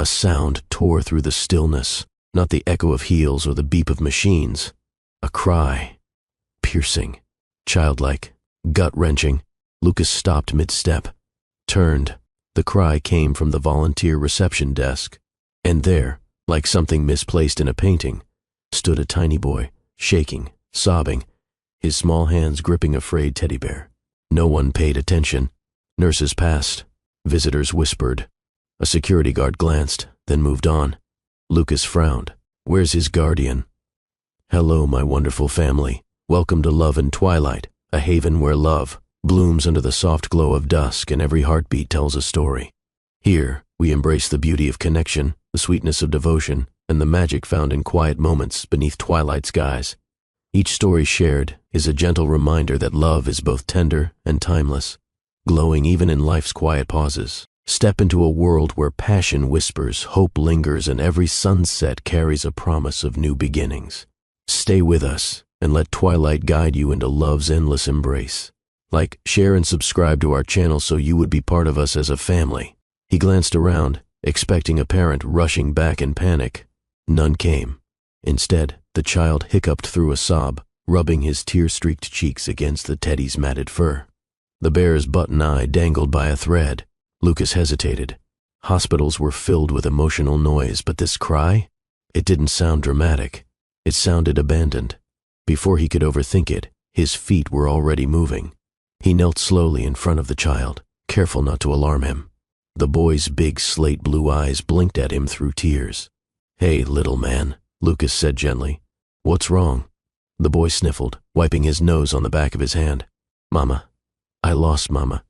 A sound tore through the stillness, not the echo of heels or the beep of machines. A cry. Piercing. Childlike. Gut-wrenching. Lucas stopped mid-step. Turned. The cry came from the volunteer reception desk. And there, like something misplaced in a painting, stood a tiny boy, shaking, sobbing, his small hands gripping a frayed teddy bear. No one paid attention. Nurses passed. Visitors whispered. A security guard glanced, then moved on. Lucas frowned. Where's his guardian? Hello, my wonderful family. Welcome to Love and Twilight, a haven where love blooms under the soft glow of dusk and every heartbeat tells a story. Here, we embrace the beauty of connection, the sweetness of devotion, and the magic found in quiet moments beneath twilight skies. Each story shared is a gentle reminder that love is both tender and timeless, glowing even in life's quiet pauses. Step into a world where passion whispers, hope lingers, and every sunset carries a promise of new beginnings. Stay with us and let Twilight guide you into love's endless embrace. Like, share, and subscribe to our channel so you would be part of us as a family. He glanced around, expecting a parent rushing back in panic. None came. Instead, the child hiccuped through a sob, rubbing his tear-streaked cheeks against the teddy's matted fur. The bear's button eye dangled by a thread. Lucas hesitated. Hospitals were filled with emotional noise, but this cry? It didn't sound dramatic. It sounded abandoned. Before he could overthink it, his feet were already moving. He knelt slowly in front of the child, careful not to alarm him. The boy's big slate blue eyes blinked at him through tears. Hey, little man, Lucas said gently. What's wrong? The boy sniffled, wiping his nose on the back of his hand. Mama. I lost Mama.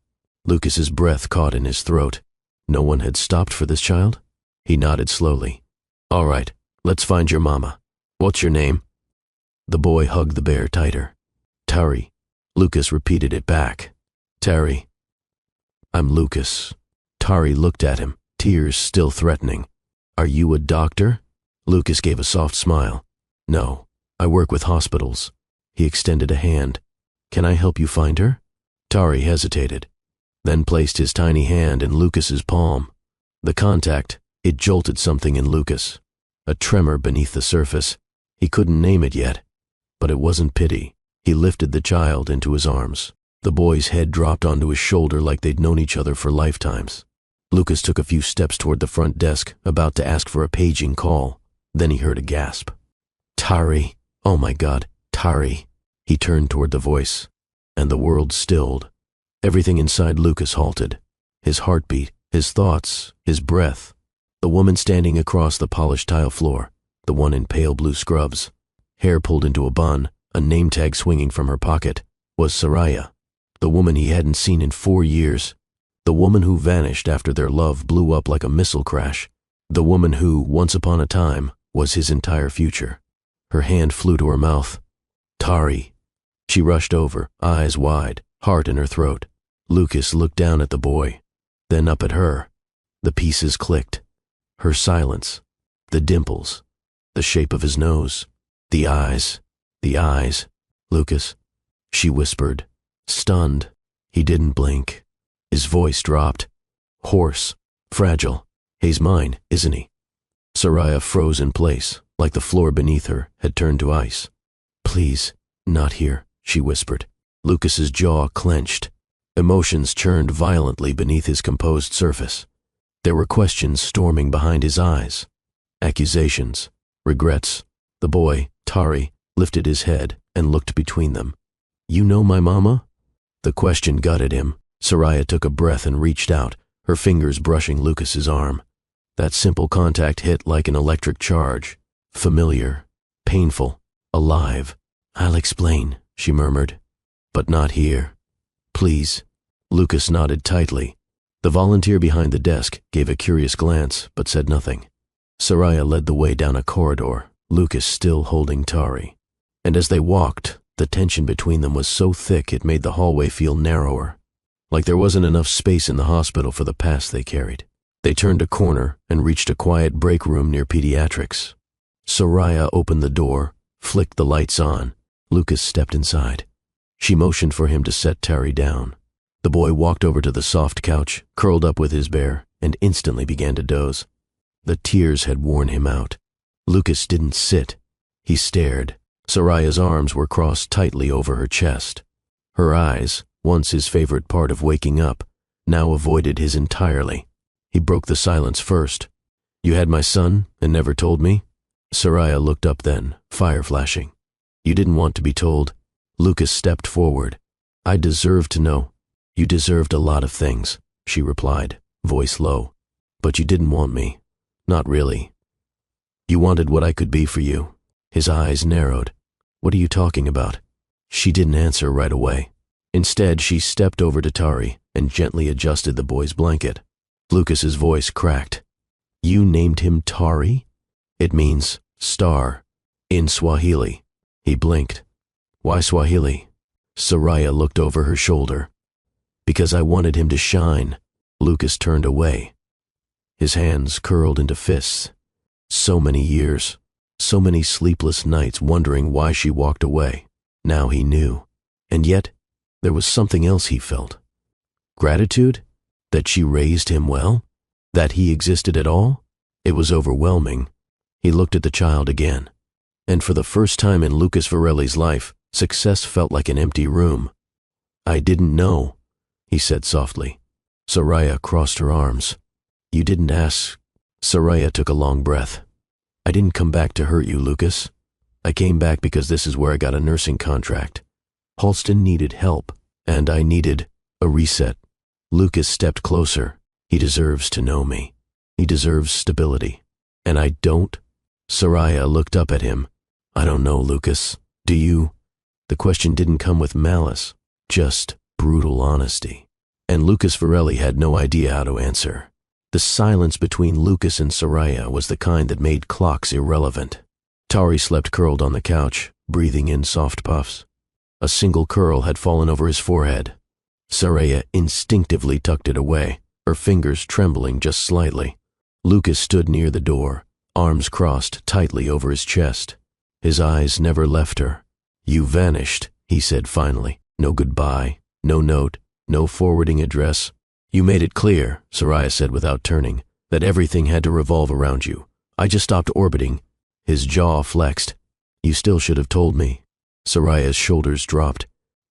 Lucas's breath caught in his throat. No one had stopped for this child? He nodded slowly. All right, let's find your mama. What's your name? The boy hugged the bear tighter. Tari. Lucas repeated it back. Tari. I'm Lucas. Tari looked at him, tears still threatening. Are you a doctor? Lucas gave a soft smile. No, I work with hospitals. He extended a hand. Can I help you find her? Tari hesitated, then placed his tiny hand in Lucas's palm. The contact, it jolted something in Lucas. A tremor beneath the surface. He couldn't name it yet, but it wasn't pity. He lifted the child into his arms. The boy's head dropped onto his shoulder like they'd known each other for lifetimes. Lucas took a few steps toward the front desk, about to ask for a paging call. Then he heard a gasp. Tari. Oh my God, Tari. He turned toward the voice, and the world stilled. Everything inside Lucas halted. His heartbeat, his thoughts, his breath. The woman standing across the polished tile floor, the one in pale blue scrubs, hair pulled into a bun, a name tag swinging from her pocket, was Soraya, the woman he hadn't seen in 4 years, the woman who vanished after their love blew up like a missile crash, the woman who, once upon a time, was his entire future. Her hand flew to her mouth. Tari. She rushed over, eyes wide, heart in her throat. Lucas looked down at the boy, then up at her. The pieces clicked. Her silence, the dimples, the shape of his nose, the eyes. Lucas, she whispered, stunned. He didn't blink. His voice dropped. Hoarse, fragile. He's mine, isn't he? Soraya froze in place, like the floor beneath her had turned to ice. Please, not here, she whispered. Lucas's jaw clenched. Emotions churned violently beneath his composed surface. There were questions storming behind his eyes. Accusations, regrets. The boy, Tari, lifted his head and looked between them. You know my mama? The question gutted him. Soraya took a breath and reached out, her fingers brushing Lucas's arm. That simple contact hit like an electric charge. Familiar, painful, alive. I'll explain, she murmured. But not here. Please. Lucas nodded tightly. The volunteer behind the desk gave a curious glance, but said nothing. Soraya led the way down a corridor, Lucas still holding Tari. And as they walked, the tension between them was so thick it made the hallway feel narrower, like there wasn't enough space in the hospital for the past they carried. They turned a corner and reached a quiet break room near pediatrics. Soraya opened the door, flicked the lights on. Lucas stepped inside. She motioned for him to set Tari down. The boy walked over to the soft couch, curled up with his bear, and instantly began to doze. The tears had worn him out. Lucas didn't sit. He stared. Soraya's arms were crossed tightly over her chest. Her eyes, once his favorite part of waking up, now avoided his entirely. He broke the silence first. "You had my son and never told me?" Soraya looked up then, fire flashing. "You didn't want to be told?" Lucas stepped forward. "I deserved to know." "You deserved a lot of things," she replied, voice low. "But you didn't want me. Not really. You wanted what I could be for you." His eyes narrowed. "What are you talking about?" She didn't answer right away. Instead, she stepped over to Tari and gently adjusted the boy's blanket. Lucas's voice cracked. "You named him Tari?" "It means star in Swahili." He blinked. "Why Swahili?" Soraya looked over her shoulder. "Because I wanted him to shine." Lucas turned away. His hands curled into fists. So many years, so many sleepless nights wondering why she walked away. Now he knew. And yet, there was something else he felt. Gratitude? That she raised him well? That he existed at all? It was overwhelming. He looked at the child again. And for the first time in Lucas Varelli's life, success felt like an empty room. "I didn't know," he said softly. Soraya crossed her arms. "You didn't ask." Soraya took a long breath. "I didn't come back to hurt you, Lucas. I came back because this is where I got a nursing contract. Halston needed help, and I needed a reset." Lucas stepped closer. "He deserves to know me. He deserves stability. And I don't." Soraya looked up at him. "I don't know, Lucas. Do you?" The question didn't come with malice, just brutal honesty. And Lucas Varelli had no idea how to answer. The silence between Lucas and Soraya was the kind that made clocks irrelevant. Tari slept curled on the couch, breathing in soft puffs. A single curl had fallen over his forehead. Soraya instinctively tucked it away, her fingers trembling just slightly. Lucas stood near the door, arms crossed tightly over his chest. His eyes never left her. "You vanished," he said finally. "No goodbye, no note, no forwarding address. You made it clear," Soraya said without turning, "that everything had to revolve around you. I just stopped orbiting." His jaw flexed. "You still should have told me." Soraya's shoulders dropped.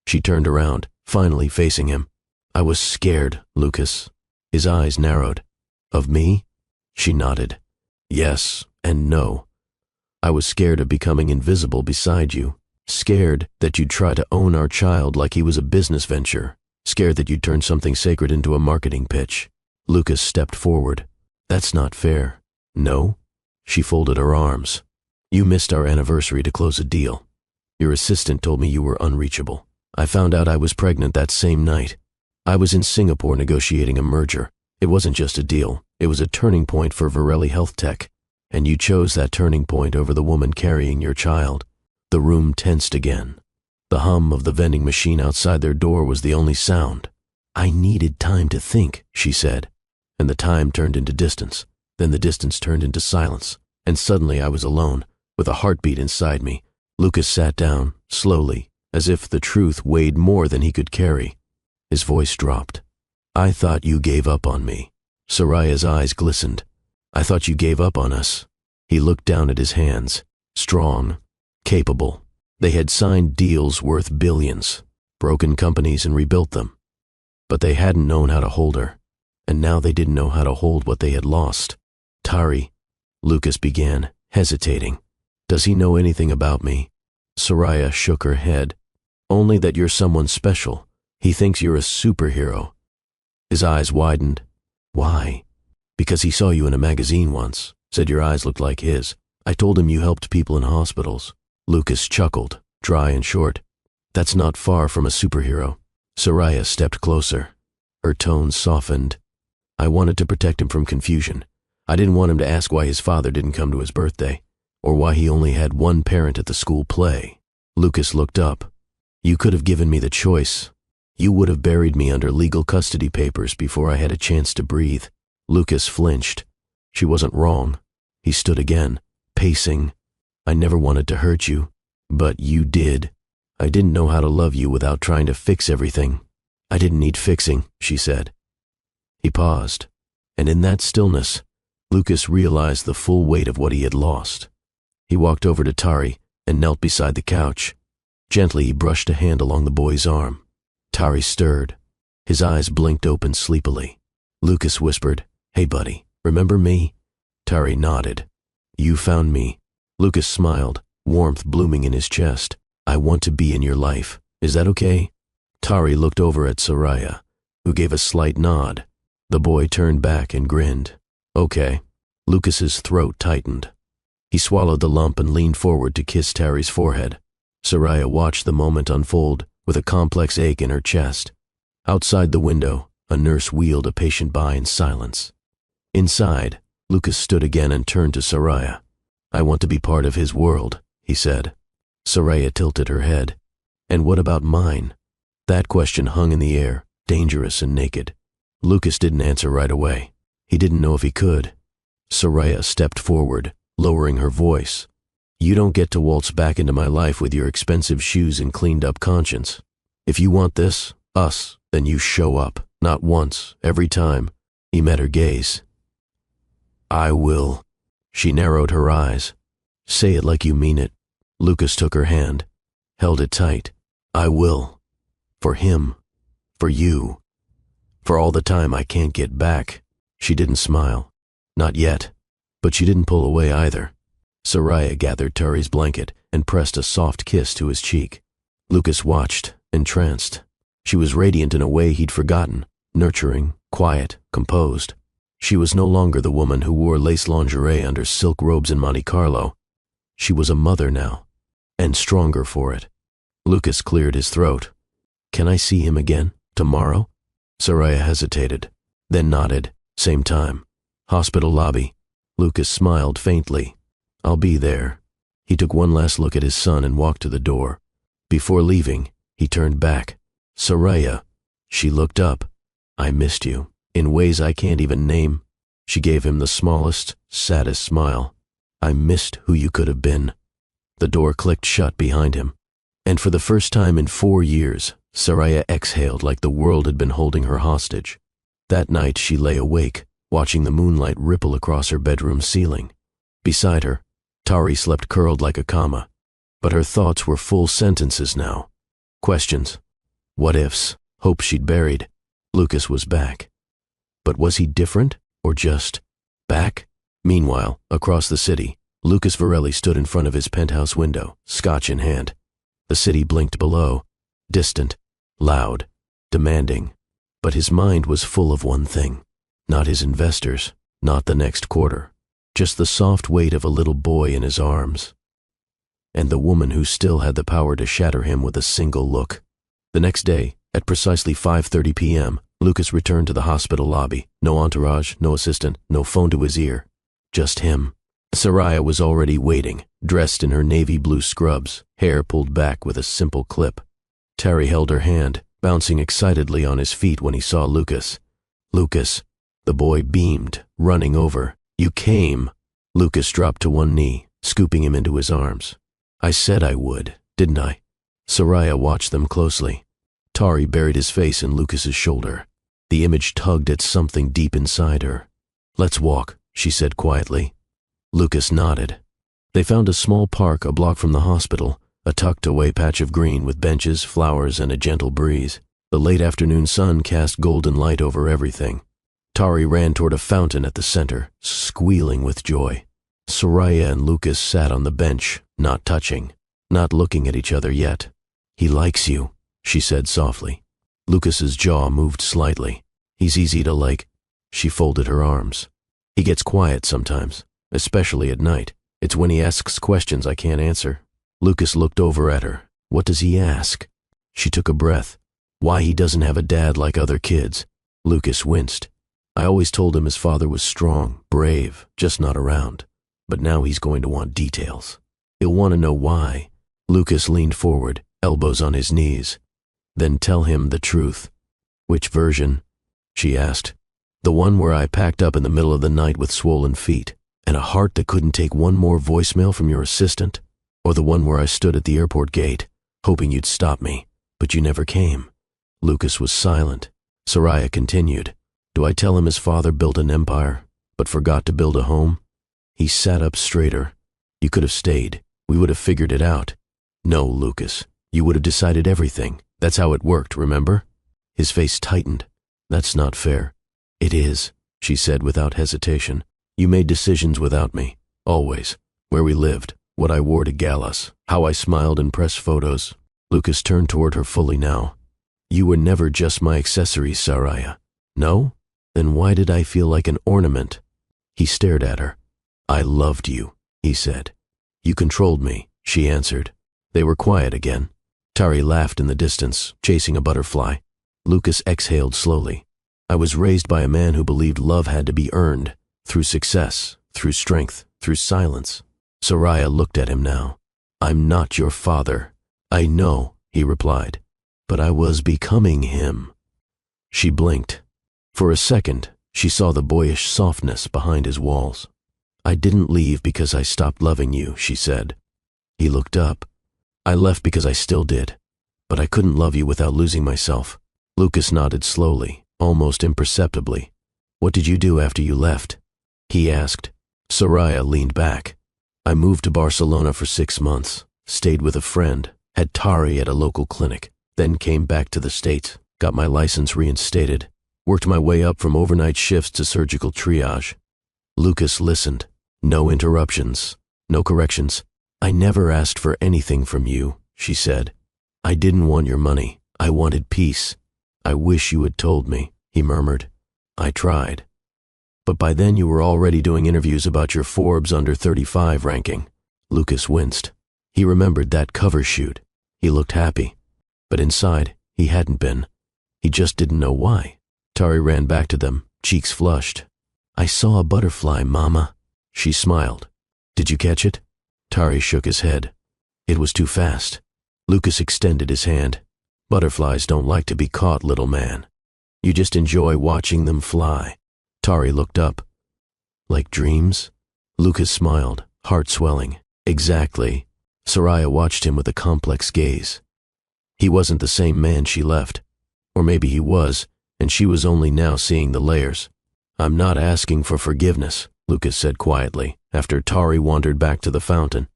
She turned around, finally facing him. "I was scared, Lucas." His eyes narrowed. "Of me?" She nodded. "Yes and no. I was scared of becoming invisible beside you. Scared that you'd try to own our child like he was a business venture. Scared that you'd turn something sacred into a marketing pitch." Lucas stepped forward. "That's not fair." "No?" She folded her arms. "You missed our anniversary to close a deal. Your assistant told me you were unreachable. I found out I was pregnant that same night. I was in Singapore negotiating a merger. It wasn't just a deal. It was a turning point for Varelli Health Tech. And you chose that turning point over the woman carrying your child." The room tensed again. The hum of the vending machine outside their door was the only sound. "I needed time to think," she said. And the time turned into distance. Then the distance turned into silence. And suddenly I was alone, with a heartbeat inside me. Lucas sat down, slowly, as if the truth weighed more than he could carry. His voice dropped. "I thought you gave up on me." Soraya's eyes glistened. "I thought you gave up on us." He looked down at his hands. Strong, capable. They had signed deals worth billions, broken companies and rebuilt them. But they hadn't known how to hold her. And now they didn't know how to hold what they had lost. "Tari," Lucas began, hesitating. "Does he know anything about me?" Soraya shook her head. "Only that you're someone special. He thinks you're a superhero." His eyes widened. "Why?" "Because he saw you in a magazine once. Said your eyes looked like his. I told him you helped people in hospitals." Lucas chuckled, dry and short. "That's not far from a superhero." Soraya stepped closer. Her tone softened. "I wanted to protect him from confusion. I didn't want him to ask why his father didn't come to his birthday, or why he only had one parent at the school play." Lucas looked up. "You could have given me the choice. You would have buried me under legal custody papers before I had a chance to breathe." Lucas flinched. She wasn't wrong. He stood again, pacing. "I never wanted to hurt you, but you did. I didn't know how to love you without trying to fix everything." "I didn't need fixing," she said. He paused, and in that stillness, Lucas realized the full weight of what he had lost. He walked over to Tari and knelt beside the couch. Gently, he brushed a hand along the boy's arm. Tari stirred. His eyes blinked open sleepily. Lucas whispered, "Hey buddy, remember me?" Tari nodded. "You found me." Lucas smiled, warmth blooming in his chest. "I want to be in your life. Is that okay?" Tari looked over at Soraya, who gave a slight nod. The boy turned back and grinned. "Okay." Lucas's throat tightened. He swallowed the lump and leaned forward to kiss Tari's forehead. Soraya watched the moment unfold with a complex ache in her chest. Outside the window, a nurse wheeled a patient by in silence. Inside, Lucas stood again and turned to Soraya. "I want to be part of his world," he said. Soraya tilted her head. "And what about mine?" That question hung in the air, dangerous and naked. Lucas didn't answer right away. He didn't know if he could. Soraya stepped forward, lowering her voice. "You don't get to waltz back into my life with your expensive shoes and cleaned-up conscience. If you want this, us, then you show up, not once, every time." He met her gaze. "I will." She narrowed her eyes. "Say it like you mean it." Lucas took her hand, held it tight. "I will. For him. For you. For all the time I can't get back." She didn't smile. Not yet. But she didn't pull away either. Soraya gathered Tari's blanket and pressed a soft kiss to his cheek. Lucas watched, entranced. She was radiant in a way he'd forgotten, nurturing, quiet, composed. She was no longer the woman who wore lace lingerie under silk robes in Monte Carlo. She was a mother now, and stronger for it. Lucas cleared his throat. "Can I see him again? Tomorrow?" Soraya hesitated, then nodded, same time. "Hospital lobby." Lucas smiled faintly. "I'll be there." He took one last look at his son and walked to the door. Before leaving, he turned back. "Soraya." She looked up. "I missed you, in ways I can't even name." She gave him the smallest, saddest smile. "I missed who you could have been." The door clicked shut behind him. And for the first time in 4 years, Soraya exhaled like the world had been holding her hostage. That night she lay awake, watching the moonlight ripple across her bedroom ceiling. Beside her, Tari slept curled like a comma, but her thoughts were full sentences now. Questions. What ifs, hopes she'd buried. Lucas was back. But was he different, or just back? Meanwhile, across the city, Lucas Varelli stood in front of his penthouse window, scotch in hand. The city blinked below, distant, loud, demanding. But his mind was full of one thing. Not his investors, not the next quarter. Just the soft weight of a little boy in his arms. And the woman who still had the power to shatter him with a single look. The next day, at precisely 5:30 p.m., Lucas returned to the hospital lobby. No entourage, no assistant, no phone to his ear. Just him. Soraya was already waiting, dressed in her navy blue scrubs, hair pulled back with a simple clip. Tari held her hand, bouncing excitedly on his feet when he saw Lucas. "Lucas." The boy beamed, running over. "You came." Lucas dropped to one knee, scooping him into his arms. "I said I would, didn't I?" Soraya watched them closely. Tari buried his face in Lucas's shoulder. The image tugged at something deep inside her. "Let's walk," she said quietly. Lucas nodded. They found a small park a block from the hospital, a tucked-away patch of green with benches, flowers, and a gentle breeze. The late afternoon sun cast golden light over everything. Tari ran toward a fountain at the center, squealing with joy. Soraya and Lucas sat on the bench, not touching, not looking at each other yet. "He likes you," she said softly. Lucas's jaw moved slightly. "He's easy to like." She folded her arms. "He gets quiet sometimes, especially at night. It's when he asks questions I can't answer." Lucas looked over at her. "What does he ask?" She took a breath. "Why he doesn't have a dad like other kids." Lucas winced. "I always told him his father was strong, brave, just not around. But now he's going to want details. He'll want to know why." Lucas leaned forward, elbows on his knees. "Then tell him the truth." "Which version?" she asked. "The one where I packed up in the middle of the night with swollen feet, and a heart that couldn't take one more voicemail from your assistant? Or the one where I stood at the airport gate, hoping you'd stop me, but you never came?" Lucas was silent. Soraya continued. "Do I tell him his father built an empire? but forgot to build a home? He sat up straighter. You could have stayed. We would have figured it out. No, Lucas. You would have decided everything. That's how it worked, remember? His face tightened. That's not fair. It is, she said without hesitation. You made decisions without me. Always. Where we lived, what I wore to galas, how I smiled in press photos. Lucas turned toward her fully now. You were never just my accessory, Saraya. No? Then why did I feel like an ornament? He stared at her. I loved you, he said. You controlled me, she answered. They were quiet again. Tari laughed in the distance, chasing a butterfly. Lucas exhaled slowly. I was raised by a man who believed love had to be earned, through success, through strength, through silence. Saraya looked at him now. I'm not your father. I know, he replied, but I was becoming him. She blinked. For a second, she saw the boyish softness behind his walls. I didn't leave because I stopped loving you, she said. He looked up. I left because I still did, but I couldn't love you without losing myself. Lucas nodded slowly, almost imperceptibly. What did you do after you left? He asked. Saraya leaned back. I moved to Barcelona for 6 months, stayed with a friend, had Tari at a local clinic, then came back to the States, got my license reinstated, worked my way up from overnight shifts to surgical triage. Lucas listened. No interruptions, no corrections. I never asked for anything from you, she said. I didn't want your money. I wanted peace. I wish you had told me, he murmured. I tried. But by then you were already doing interviews about your Forbes under 35 ranking. Lucas winced. He remembered that cover shoot. He looked happy. But inside, he hadn't been. He just didn't know why. Tari ran back to them, cheeks flushed. I saw a butterfly, Mama. She smiled. Did you catch it? Tari shook his head. It was too fast. Lucas extended his hand. Butterflies don't like to be caught, little man. You just enjoy watching them fly. Tari looked up. Like dreams? Lucas smiled, heart swelling. Exactly. Saraya watched him with a complex gaze. He wasn't the same man she left. Or maybe he was, and she was only now seeing the layers. I'm not asking for forgiveness, Lucas said quietly, after Tari wandered back to the fountain.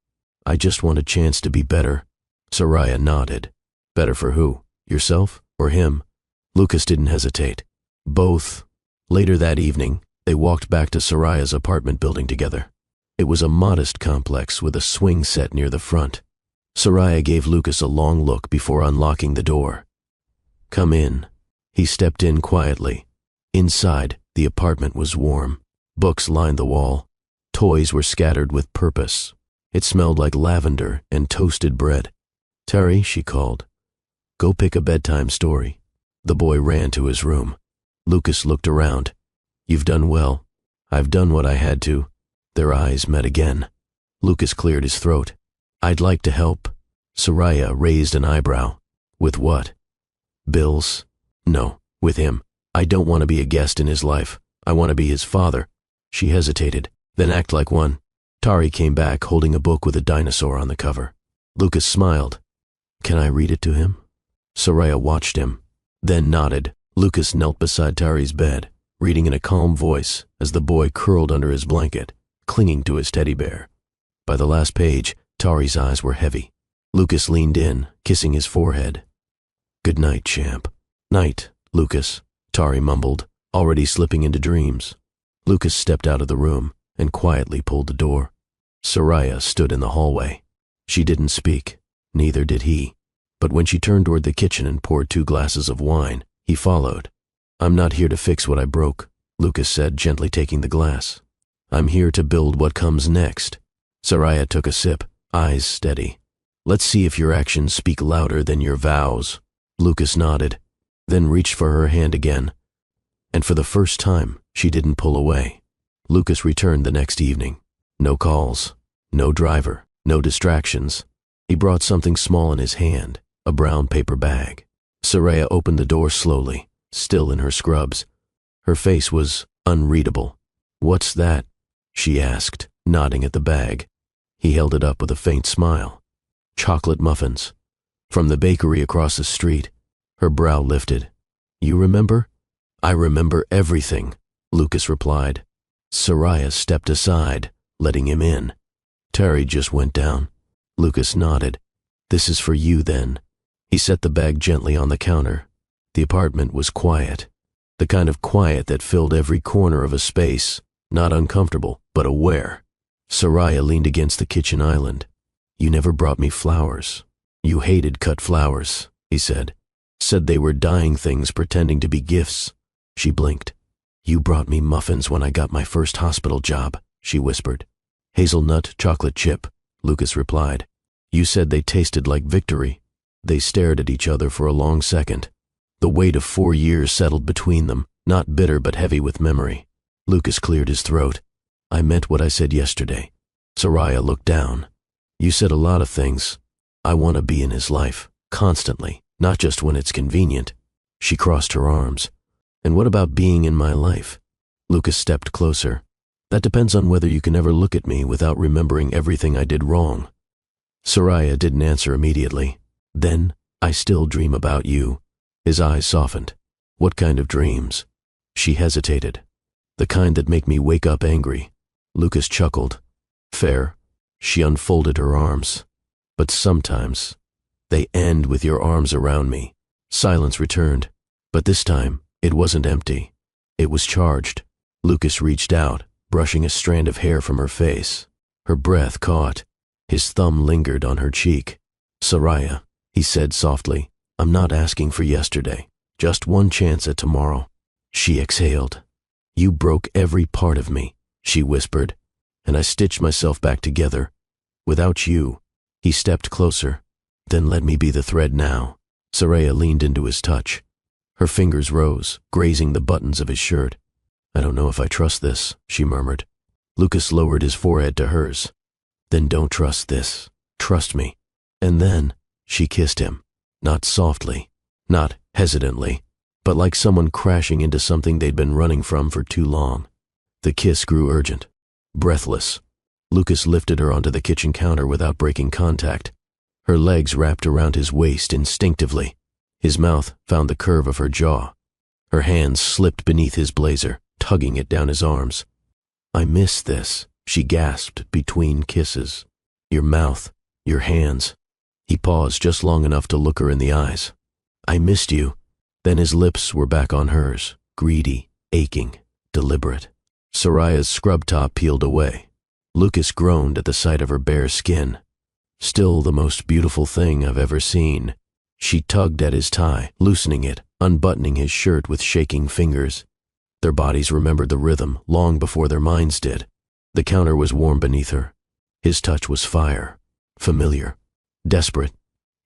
I just want a chance to be better. Saraya nodded. Better for who? Yourself or him? Lucas didn't hesitate. Both. Later that evening, they walked back to Saraya's apartment building together. It was a modest complex with a swing set near the front. Saraya gave Lucas a long look before unlocking the door. Come in. He stepped in quietly. Inside, the apartment was warm. Books lined the wall. Toys were scattered with purpose. It smelled like lavender and toasted bread. Terry, she called. Go pick a bedtime story. The boy ran to his room. Lucas looked around. You've done well. I've done what I had to. Their eyes met again. Lucas cleared his throat. I'd like to help. Saraya raised an eyebrow. With what? Bills? No, with him. I don't want to be a guest in his life. I want to be his father. She hesitated, then act like one. Tari came back holding a book with a dinosaur on the cover. Lucas smiled. Can I read it to him? Saraya watched him, then nodded. Lucas knelt beside Tari's bed, reading in a calm voice as the boy curled under his blanket, clinging to his teddy bear. By the last page, Tari's eyes were heavy. Lucas leaned in, kissing his forehead. Good night, champ. Night, Lucas, Tari mumbled, already slipping into dreams. Lucas stepped out of the room and quietly pulled the door. Saraya stood in the hallway. She didn't speak, neither did he. But when she turned toward the kitchen and poured 2 glasses of wine, he followed. I'm not here to fix what I broke, Lucas said, gently taking the glass. I'm here to build what comes next. Saraya took a sip, eyes steady. Let's see if your actions speak louder than your vows. Lucas nodded, then reached for her hand again. And for the first time, she didn't pull away. Lucas returned the next evening. No calls, no driver, no distractions. He brought something small in his hand, a brown paper bag. Saraya opened the door slowly, still in her scrubs. Her face was unreadable. What's that? She asked, nodding at the bag. He held it up with a faint smile. Chocolate muffins. From the bakery across the street. Her brow lifted. You remember? I remember everything, Lucas replied. Soraya stepped aside, letting him in. Terry just went down. Lucas nodded. This is for you, then. He set the bag gently on the counter. The apartment was quiet. The kind of quiet that filled every corner of a space, not uncomfortable, but aware. Soraya leaned against the kitchen island. You never brought me flowers. You hated cut flowers, he said. Said they were dying things pretending to be gifts. She blinked. You brought me muffins when I got my first hospital job, she whispered. Hazelnut chocolate chip, Lucas replied. You said they tasted like victory. They stared at each other for a long second. The weight of 4 years settled between them, not bitter but heavy with memory. Lucas cleared his throat. I meant what I said yesterday. Soraya looked down. You said a lot of things. I want to be in his life, constantly, not just when it's convenient. She crossed her arms. And what about being in my life? Lucas stepped closer. That depends on whether you can ever look at me without remembering everything I did wrong. Soraya didn't answer immediately. Then, I still dream about you. His eyes softened. What kind of dreams? She hesitated. The kind that make me wake up angry. Lucas chuckled. Fair. She unfolded her arms. But sometimes, they end with your arms around me. Silence returned. But this time, it wasn't empty. It was charged. Lucas reached out, brushing a strand of hair from her face. Her breath caught. His thumb lingered on her cheek. Soraya, he said softly, I'm not asking for yesterday. Just one chance at tomorrow. She exhaled. You broke every part of me, she whispered, and I stitched myself back together. Without you. He stepped closer. Then let me be the thread now. Soraya leaned into his touch. Her fingers rose, grazing the buttons of his shirt. I don't know if I trust this, she murmured. Lucas lowered his forehead to hers. Then don't trust this. Trust me. And then, she kissed him. Not softly, not hesitantly, but like someone crashing into something they'd been running from for too long. The kiss grew urgent, breathless. Lucas lifted her onto the kitchen counter without breaking contact. Her legs wrapped around his waist instinctively. His mouth found the curve of her jaw. Her hands slipped beneath his blazer, tugging it down his arms. I miss this, she gasped between kisses. Your mouth, your hands. He paused just long enough to look her in the eyes. I missed you. Then his lips were back on hers, greedy, aching, deliberate. Soraya's scrub top peeled away. Lucas groaned at the sight of her bare skin. Still the most beautiful thing I've ever seen. She tugged at his tie, loosening it, unbuttoning his shirt with shaking fingers. Their bodies remembered the rhythm long before their minds did. The counter was warm beneath her. His touch was fire, familiar, desperate.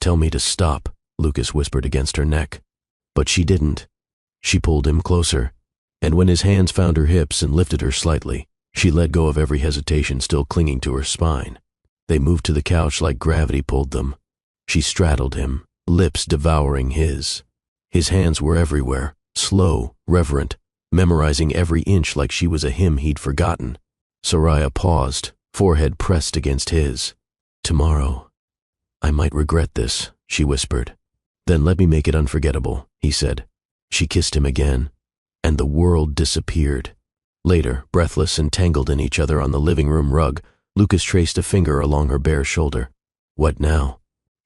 Tell me to stop, Lucas whispered against her neck. But she didn't. She pulled him closer, and when his hands found her hips and lifted her slightly, she let go of every hesitation still clinging to her spine. They moved to the couch like gravity pulled them. She straddled him, lips devouring his. His hands were everywhere, slow, reverent, memorizing every inch like she was a hymn he'd forgotten. Soraya paused, forehead pressed against his. Tomorrow, I might regret this, she whispered. Then let me make it unforgettable, he said. She kissed him again, and the world disappeared. Later, breathless and tangled in each other on the living room rug, Lucas traced a finger along her bare shoulder. What now?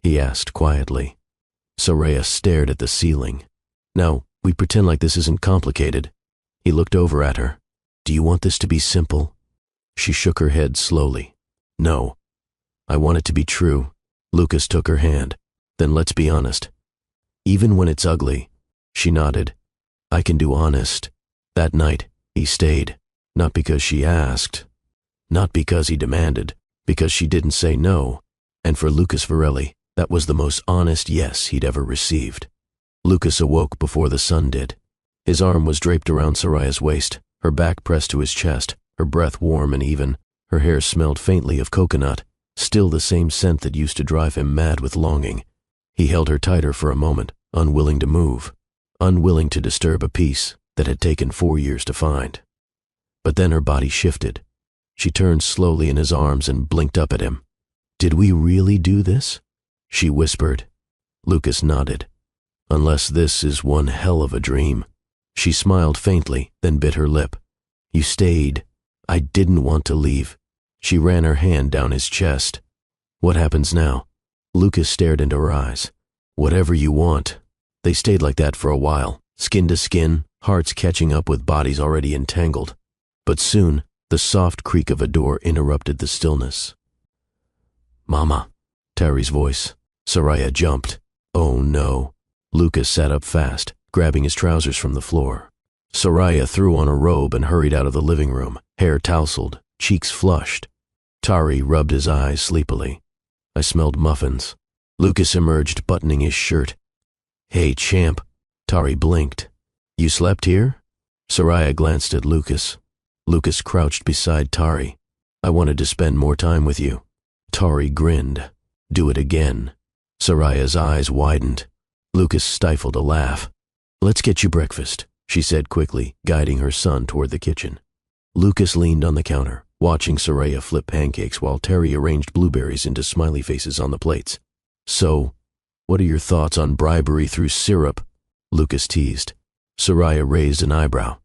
He asked quietly. Soraya stared at the ceiling. Now, we pretend like this isn't complicated. He looked over at her. Do you want this to be simple? She shook her head slowly. No. I want it to be true. Lucas took her hand. Then let's be honest. Even when it's ugly. She nodded. I can do honest. That night, he stayed. Not because she asked. Not because he demanded. Because she didn't say no. And for Lucas Varelli, that was the most honest yes he'd ever received. Lucas awoke before the sun did. His arm was draped around Soraya's waist, her back pressed to his chest, her breath warm and even. Her hair smelled faintly of coconut, still the same scent that used to drive him mad with longing. He held her tighter for a moment, unwilling to move, unwilling to disturb a peace that had taken 4 years to find. But then her body shifted. She turned slowly in his arms and blinked up at him. Did we really do this? She whispered. Lucas nodded. Unless this is one hell of a dream. She smiled faintly, then bit her lip. You stayed, I didn't want to leave. She ran her hand down his chest. What happens now? Lucas stared into her eyes. Whatever you want. They stayed like that for a while, skin to skin, hearts catching up with bodies already entangled. But soon, the soft creak of a door interrupted the stillness. Mama, Terry's voice. Soraya jumped. Oh no. Lucas sat up fast, grabbing his trousers from the floor. Soraya threw on a robe and hurried out of the living room, hair tousled, cheeks flushed. Tari rubbed his eyes sleepily. I smelled muffins. Lucas emerged, buttoning his shirt. Hey, champ. Tari blinked. You slept here? Soraya glanced at Lucas. Lucas crouched beside Tari. I wanted to spend more time with you. Tari grinned. Do it again. Soraya's eyes widened. Lucas stifled a laugh. Let's get you breakfast, she said quickly, guiding her son toward the kitchen. Lucas leaned on the counter, watching Soraya flip pancakes while Terry arranged blueberries into smiley faces on the plates. So, what are your thoughts on bribery through syrup? Lucas teased. Soraya raised an eyebrow.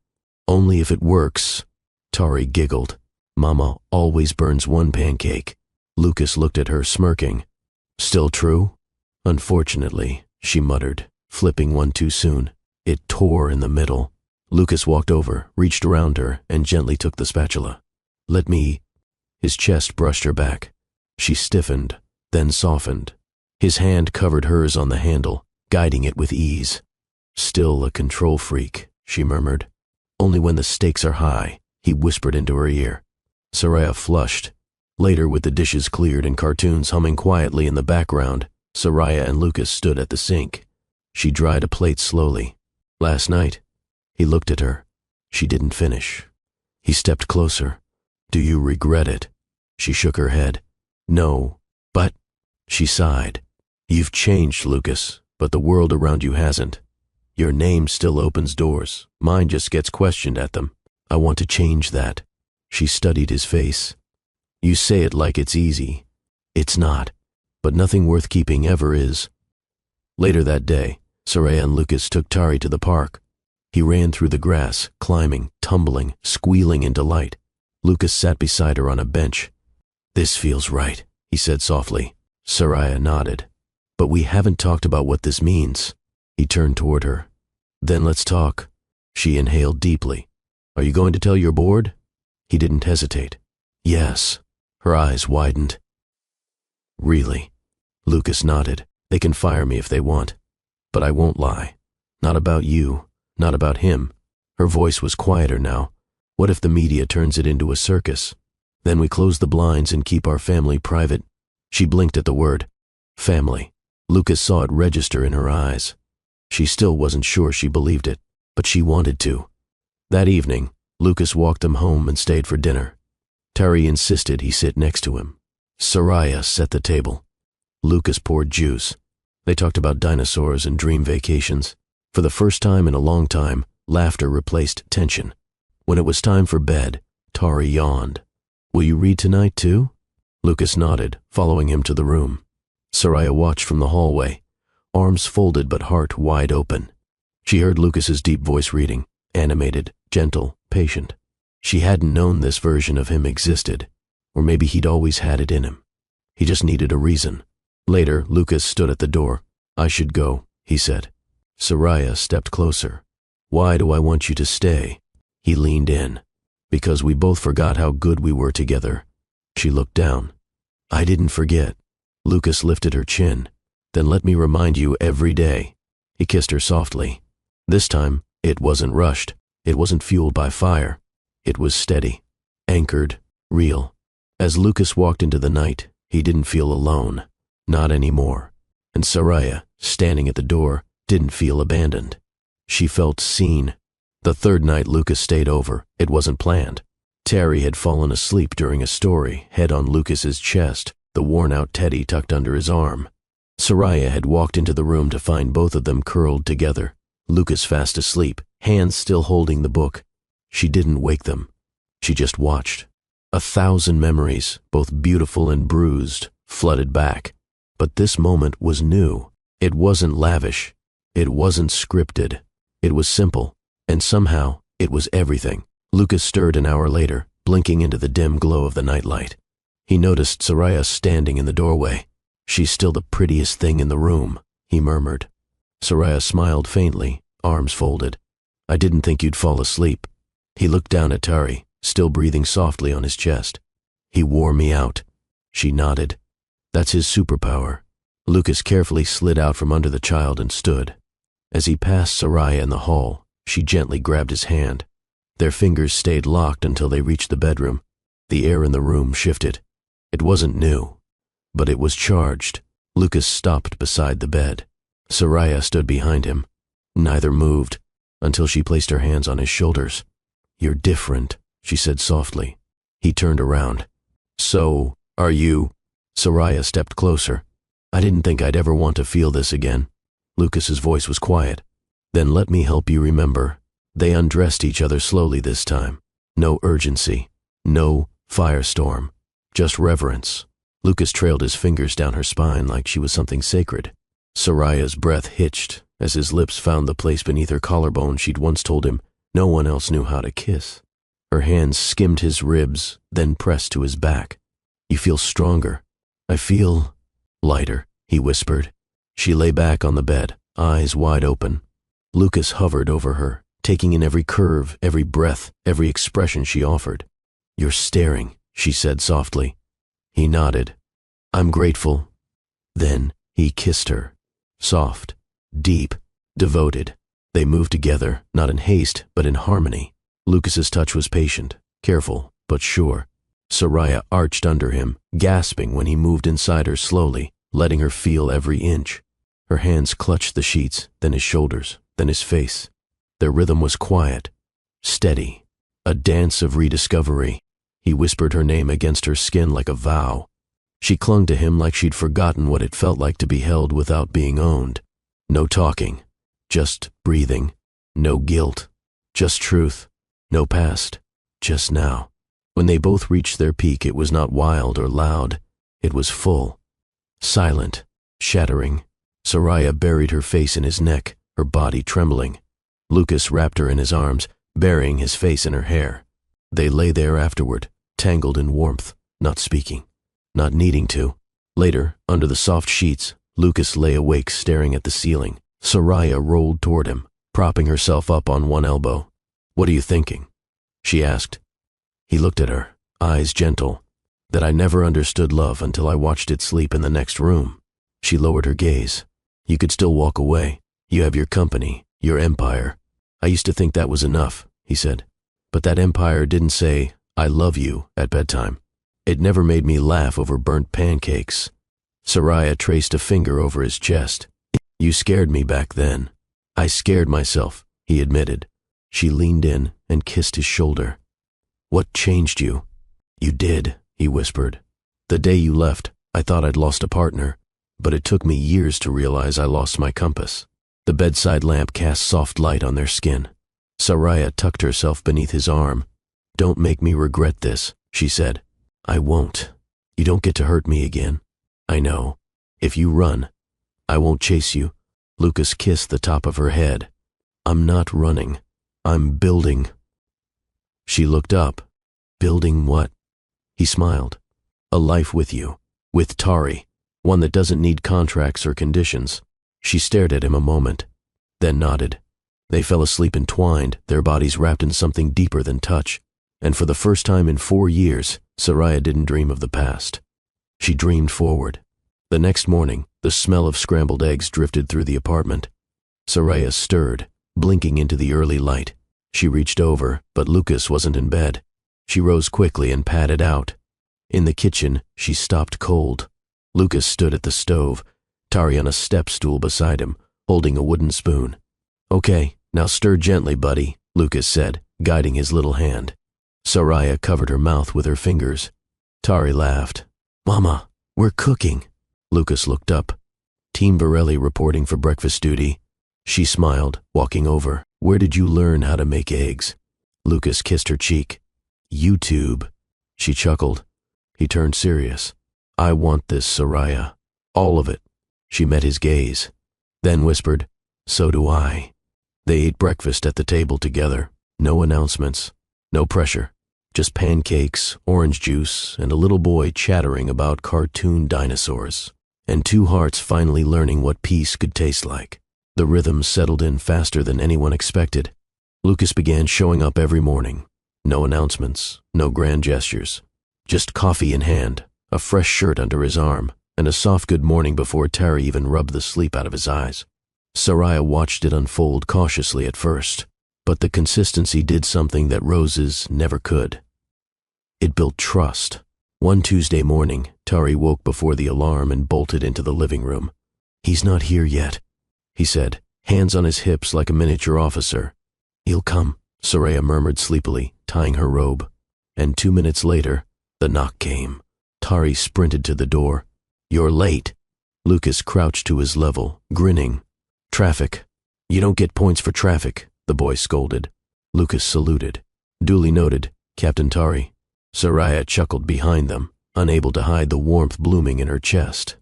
Only if it works. Tari giggled. Mama always burns one pancake. Lucas looked at her, smirking. Still true? Unfortunately, she muttered, flipping one too soon. It tore in the middle. Lucas walked over, reached around her, and gently took the spatula. Let me... His chest brushed her back. She stiffened, then softened. His hand covered hers on the handle, guiding it with ease. Still a control freak, she murmured. Only when the stakes are high, he whispered into her ear. Soraya flushed. Later, with the dishes cleared and cartoons humming quietly in the background, Soraya and Lucas stood at the sink. She dried a plate slowly. Last night, he looked at her. She didn't finish. He stepped closer. Do you regret it? She shook her head. No, but... She sighed. You've changed, Lucas, but the world around you hasn't. Your name still opens doors. Mine just gets questioned at them. I want to change that. She studied his face. You say it like it's easy. It's not, but nothing worth keeping ever is. Later that day, Soraya and Lucas took Tari to the park. He ran through the grass, climbing, tumbling, squealing in delight. Lucas sat beside her on a bench. This feels right, he said softly. Soraya nodded. But we haven't talked about what this means. He turned toward her. Then let's talk. She inhaled deeply. Are you going to tell your board? He didn't hesitate. Yes. Her eyes widened. Really? Lucas nodded. They can fire me if they want. But I won't lie. Not about you. Not about him. Her voice was quieter now. What if the media turns it into a circus? Then we close the blinds and keep our family private. She blinked at the word. Family. Lucas saw it register in her eyes. She still wasn't sure she believed it, but she wanted to. That evening, Lucas walked them home and stayed for dinner. Terry insisted he sit next to him. Soraya set the table. Lucas poured juice. They talked about dinosaurs and dream vacations. For the first time in a long time, laughter replaced tension. When it was time for bed, Tari yawned. Will you read tonight too? Lucas nodded, following him to the room. Soraya watched from the hallway, arms folded but heart wide open. She heard Lucas's deep voice reading, animated, gentle, patient. She hadn't known this version of him existed, or maybe he'd always had it in him. He just needed a reason. Later, Lucas stood at the door. I should go, he said. Soraya stepped closer. Why do I want you to stay? He leaned in. Because we both forgot how good we were together. She looked down. I didn't forget. Lucas lifted her chin. Then let me remind you every day. He kissed her softly. This time, it wasn't rushed. It wasn't fueled by fire. It was steady, anchored, real. As Lucas walked into the night, he didn't feel alone. Not anymore. And Soraya, standing at the door, didn't feel abandoned. She felt seen. The third night Lucas stayed over, it wasn't planned. Terry had fallen asleep during a story, head on Lucas's chest, the worn-out teddy tucked under his arm. Soraya had walked into the room to find both of them curled together, Lucas fast asleep, hands still holding the book. She didn't wake them. She just watched. 1,000 memories, both beautiful and bruised, flooded back. But this moment was new. It wasn't lavish. It wasn't scripted. It was simple. And somehow, it was everything. Lucas stirred an hour later, blinking into the dim glow of the nightlight. He noticed Soraya standing in the doorway. "She's still the prettiest thing in the room," he murmured. Soraya smiled faintly, arms folded. "I didn't think you'd fall asleep." He looked down at Tari, still breathing softly on his chest. "He wore me out." She nodded. "That's his superpower." Lucas carefully slid out from under the child and stood. As he passed Soraya in the hall, she gently grabbed his hand. Their fingers stayed locked until they reached the bedroom. The air in the room shifted. It wasn't new, but it was charged. Lucas stopped beside the bed. Soraya stood behind him. Neither moved, until she placed her hands on his shoulders. "You're different," she said softly. He turned around. "So, are you?" Soraya stepped closer. "I didn't think I'd ever want to feel this again." Lucas's voice was quiet. "Then let me help you remember." They undressed each other slowly this time. No urgency, no firestorm, just reverence. Lucas trailed his fingers down her spine like she was something sacred. Soraya's breath hitched as his lips found the place beneath her collarbone she'd once told him no one else knew how to kiss. Her hands skimmed his ribs, then pressed to his back. "You feel stronger." "I feel lighter," he whispered. She lay back on the bed, eyes wide open. Lucas hovered over her, taking in every curve, every breath, every expression she offered. "You're staring," she said softly. He nodded. "I'm grateful." Then he kissed her. Soft, deep, devoted. They moved together, not in haste, but in harmony. Lucas's touch was patient, careful, but sure. Soraya arched under him, gasping when he moved inside her slowly, letting her feel every inch. Her hands clutched the sheets, then his shoulders, then his face. Their rhythm was quiet, steady, a dance of rediscovery. He whispered her name against her skin like a vow. She clung to him like she'd forgotten what it felt like to be held without being owned. No talking, just breathing. No guilt, just truth. No past, just now. When they both reached their peak, it was not wild or loud. It was full, silent, shattering. Soraya buried her face in his neck, her body trembling. Lucas wrapped her in his arms, burying his face in her hair. They lay there afterward, tangled in warmth, not speaking, not needing to. Later, under the soft sheets, Lucas lay awake staring at the ceiling. Soraya rolled toward him, propping herself up on one elbow. "What are you thinking?" she asked. He looked at her, eyes gentle. "That I never understood love until I watched it sleep in the next room." She lowered her gaze. "You could still walk away. You have your company, your empire. I used to think that was enough," he said. "But that empire didn't say, 'I love you' at bedtime. It never made me laugh over burnt pancakes." Soraya traced a finger over his chest. "You scared me back then." "I scared myself," he admitted. She leaned in and kissed his shoulder. "What changed you?" "You did," he whispered. "The day you left, I thought I'd lost a partner, but it took me years to realize I lost my compass." The bedside lamp cast soft light on their skin. Soraya tucked herself beneath his arm. "Don't make me regret this," she said. "I won't. You don't get to hurt me again. I know. If you run, I won't chase you." Lucas kissed the top of her head. "I'm not running. I'm building." She looked up. "Building what?" He smiled. "A life with you, with Tari, one that doesn't need contracts or conditions." She stared at him a moment, then nodded. They fell asleep entwined, their bodies wrapped in something deeper than touch. And for the first time in 4 years, Soraya didn't dream of the past. She dreamed forward. The next morning, the smell of scrambled eggs drifted through the apartment. Soraya stirred, blinking into the early light. She reached over, but Lucas wasn't in bed. She rose quickly and padded out. In the kitchen, she stopped cold. Lucas stood at the stove, Tari on a step stool beside him, holding a wooden spoon. "Okay, now stir gently, buddy," Lucas said, guiding his little hand. Soraya covered her mouth with her fingers. Tari laughed. "Mama, we're cooking." Lucas looked up. "Team Borelli reporting for breakfast duty." She smiled, walking over. "Where did you learn how to make eggs?" Lucas kissed her cheek. "YouTube." She chuckled. He turned serious. "I want this, Soraya. All of it." She met his gaze, then whispered, "So do I." They ate breakfast at the table together. No announcements, no pressure, Just pancakes, orange juice, and a little boy chattering about cartoon dinosaurs. And two hearts finally learning what peace could taste like. The rhythm settled in faster than anyone expected. Lucas began showing up every morning. No announcements, no grand gestures. Just coffee in hand, a fresh shirt under his arm, and a soft good morning before Terry even rubbed the sleep out of his eyes. Soraya watched it unfold cautiously at first, but the consistency did something that roses never could. It built trust. One Tuesday morning, Tari woke before the alarm and bolted into the living room. "He's not here yet," he said, hands on his hips like a miniature officer. "He'll come," Soraya murmured sleepily, tying her robe. And 2 minutes later, the knock came. Tari sprinted to the door. "You're late." Lucas crouched to his level, grinning. "Traffic. You don't get points for traffic," the boy scolded. Lucas saluted. "Duly noted, Captain Tari." Soraya chuckled behind them, unable to hide the warmth blooming in her chest.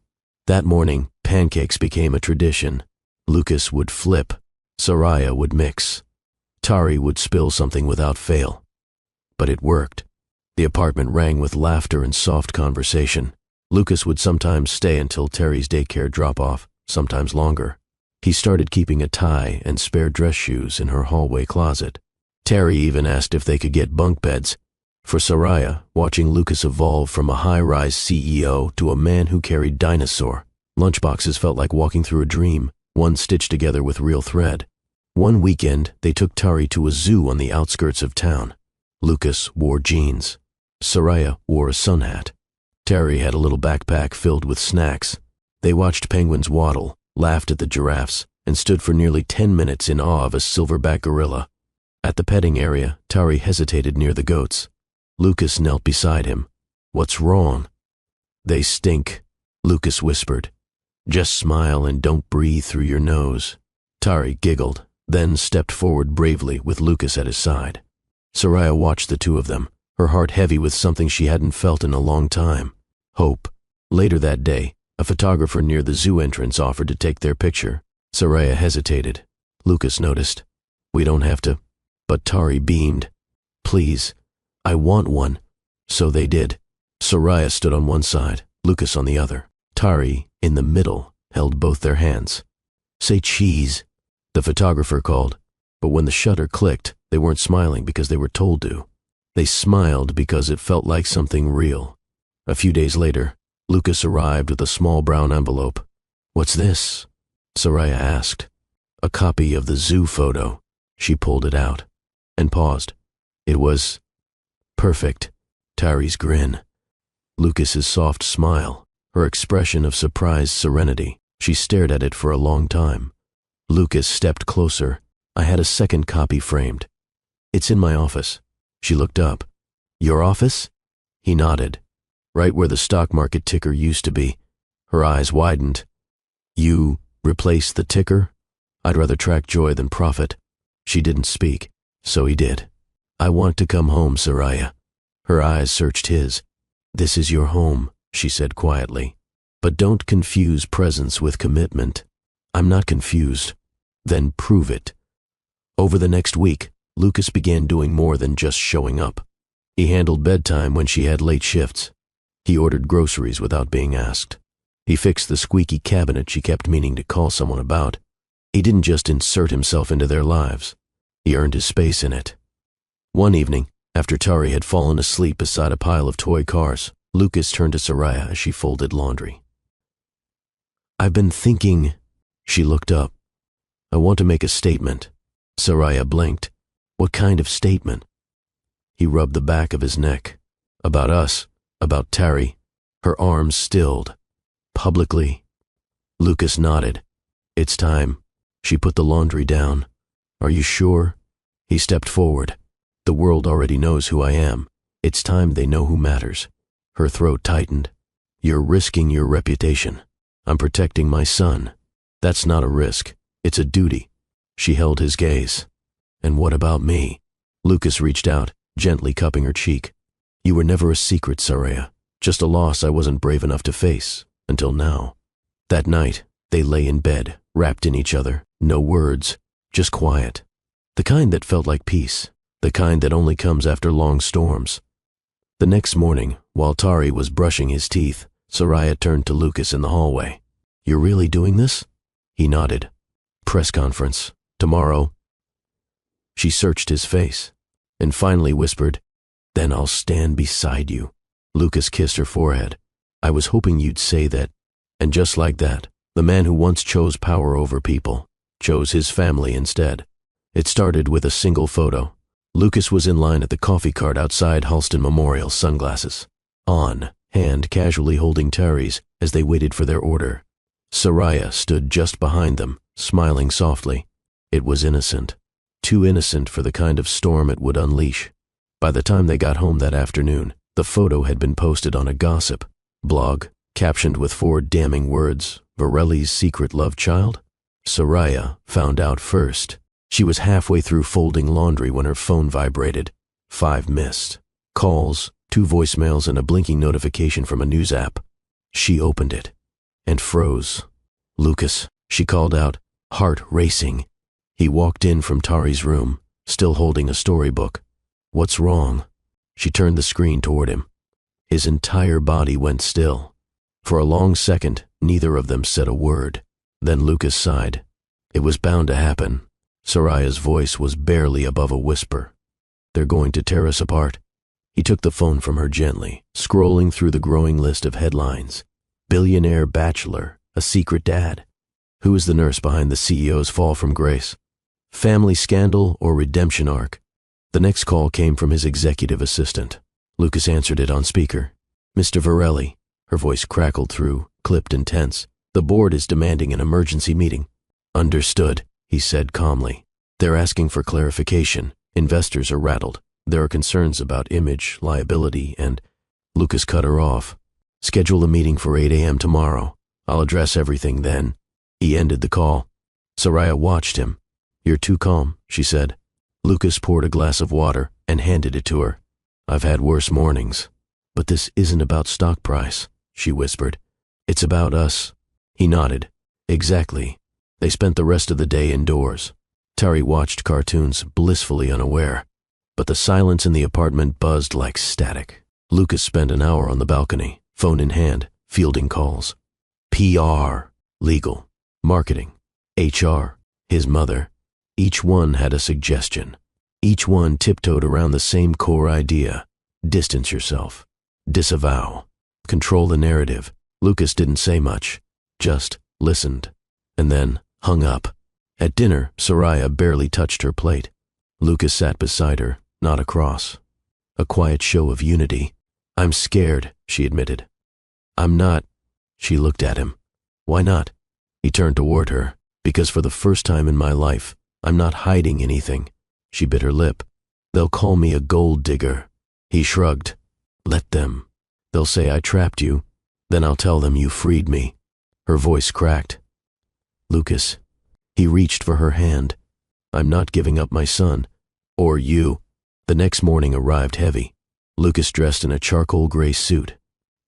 That morning, pancakes became a tradition. Lucas would flip. Soraya would mix. Tari would spill something without fail. But it worked. The apartment rang with laughter and soft conversation. Lucas would sometimes stay until Terry's daycare drop-off, sometimes longer. He started keeping a tie and spare dress shoes in her hallway closet. Terry even asked if they could get bunk beds. For Soraya, watching Lucas evolve from a high-rise CEO to a man who carried dinosaur lunchboxes felt like walking through a dream, one stitched together with real thread. One weekend, they took Tari to a zoo on the outskirts of town. Lucas wore jeans. Soraya wore a sun hat. Tari had a little backpack filled with snacks. They watched penguins waddle, laughed at the giraffes, and stood for nearly 10 minutes in awe of a silverback gorilla. At the petting area, Tari hesitated near the goats. Lucas knelt beside him. "What's wrong?" "They stink," Lucas whispered. "Just smile and don't breathe through your nose." Tari giggled, then stepped forward bravely with Lucas at his side. Soraya watched the two of them, her heart heavy with something she hadn't felt in a long time. Hope. Later that day, a photographer near the zoo entrance offered to take their picture. Soraya hesitated. Lucas noticed. "We don't have to." But Tari beamed. "Please. I want one." So they did. Soraya stood on one side, Lucas on the other. Tari, in the middle, held both their hands. "Say cheese," the photographer called. But when the shutter clicked, they weren't smiling because they were told to. They smiled because it felt like something real. A few days later, Lucas arrived with a small brown envelope. "What's this?" Soraya asked. "A copy of the zoo photo." She pulled it out and paused. It was perfect. Tari's grin. Lucas's soft smile. Her expression of surprised serenity. She stared at it for a long time. Lucas stepped closer. "I had a second copy framed. It's in my office." She looked up. "Your office?" He nodded. "Right where the stock market ticker used to be." Her eyes widened. "You replaced the ticker?" "I'd rather track joy than profit." She didn't speak, so he did. "I want to come home, Soraya." Her eyes searched his. "This is your home," she said quietly. "But don't confuse presence with commitment." "I'm not confused." "Then prove it." Over the next week, Lucas began doing more than just showing up. He handled bedtime when she had late shifts. He ordered groceries without being asked. He fixed the squeaky cabinet she kept meaning to call someone about. He didn't just insert himself into their lives. He earned his space in it. One evening, after Tari had fallen asleep beside a pile of toy cars, Lucas turned to Soraya as she folded laundry. "I've been thinking." She looked up. "I want to make a statement." Soraya blinked. "What kind of statement?" He rubbed the back of his neck. "About us, about Tari." Her arms stilled. "Publicly." Lucas nodded. "It's time." She put the laundry down. "Are you sure?" He stepped forward. "The world already knows who I am. It's time they know who matters." Her throat tightened. "You're risking your reputation. I'm protecting my son. That's not a risk. It's a duty." She held his gaze. "And what about me?" Lucas reached out, gently cupping her cheek. "You were never a secret, Soraya. Just a loss I wasn't brave enough to face, until now." That night, they lay in bed, wrapped in each other. No words, just quiet. The kind that felt like peace. The kind that only comes after long storms. The next morning, while Tari was brushing his teeth, Soraya turned to Lucas in the hallway. "You're really doing this?" He nodded. "Press conference. Tomorrow." She searched his face, and finally whispered, "Then I'll stand beside you." Lucas kissed her forehead. "I was hoping you'd say that." And just like that, the man who once chose power over people chose his family instead. It started with a single photo. Lucas was in line at the coffee cart outside Halston Memorial, sunglasses on, hand casually holding Tari's as they waited for their order. Soraya stood just behind them, smiling softly. It was innocent. Too innocent for the kind of storm it would unleash. By the time they got home that afternoon, the photo had been posted on a gossip blog, captioned with 4 damning words, "Varelli's secret love child." Soraya found out first. She was halfway through folding laundry when her phone vibrated. 5 missed calls, 2 voicemails, and a blinking notification from a news app. She opened it and froze. "Lucas," she called out, heart racing. He walked in from Tari's room, still holding a storybook. "What's wrong?" She turned the screen toward him. His entire body went still. For a long second, neither of them said a word. Then Lucas sighed. It was bound to happen. Soraya's voice was barely above a whisper. "They're going to tear us apart." He took the phone from her gently, scrolling through the growing list of headlines. Billionaire bachelor, a secret dad. Who is the nurse behind the CEO's fall from grace? Family scandal or redemption arc? The next call came from his executive assistant. Lucas answered it on speaker. "Mr. Varelli," her voice crackled through, clipped and tense. "The board is demanding an emergency meeting." "Understood," he said calmly. "They're asking for clarification. Investors are rattled. There are concerns about image, liability, and—" Lucas cut her off. "Schedule a meeting for 8 a.m. tomorrow. I'll address everything then." He ended the call. Soraya watched him. "You're too calm," she said. Lucas poured a glass of water and handed it to her. "I've had worse mornings. But this isn't about stock price," she whispered. "It's about us." He nodded. "Exactly." They spent the rest of the day indoors. Tari watched cartoons, blissfully unaware. But the silence in the apartment buzzed like static. Lucas spent an hour on the balcony, phone in hand, fielding calls. PR, legal, marketing, HR, his mother. Each one had a suggestion. Each one tiptoed around the same core idea. Distance yourself. Disavow. Control the narrative. Lucas didn't say much, just listened, and then hung up. At dinner, Soraya barely touched her plate. Lucas sat beside her, not across. A quiet show of unity. "I'm scared," she admitted. "I'm not." She looked at him. "Why not?" He turned toward her. "Because for the first time in my life, I'm not hiding anything." She bit her lip. "They'll call me a gold digger." He shrugged. "Let them. They'll say I trapped you. Then I'll tell them you freed me." Her voice cracked. "Lucas." He reached for her hand. "I'm not giving up my son. Or you." The next morning arrived heavy. Lucas dressed in a charcoal gray suit.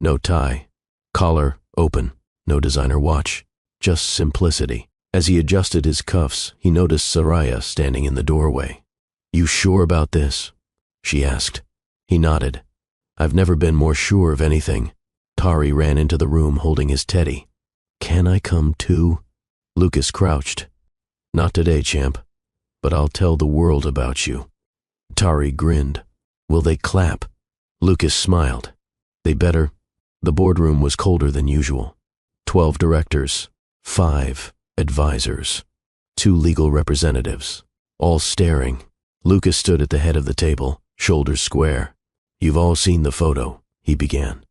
No tie. Collar open. No designer watch. Just simplicity. As he adjusted his cuffs, he noticed Soraya standing in the doorway. "You sure about this?" she asked. He nodded. "I've never been more sure of anything." Tari ran into the room holding his teddy. "Can I come too?" Lucas crouched. "Not today, champ. But I'll tell the world about you." Tari grinned. "Will they clap?" Lucas smiled. "They better." The boardroom was colder than usual. 12 directors, 5 advisors, 2 legal representatives, all staring. Lucas stood at the head of the table, shoulders square. "You've all seen the photo," he began.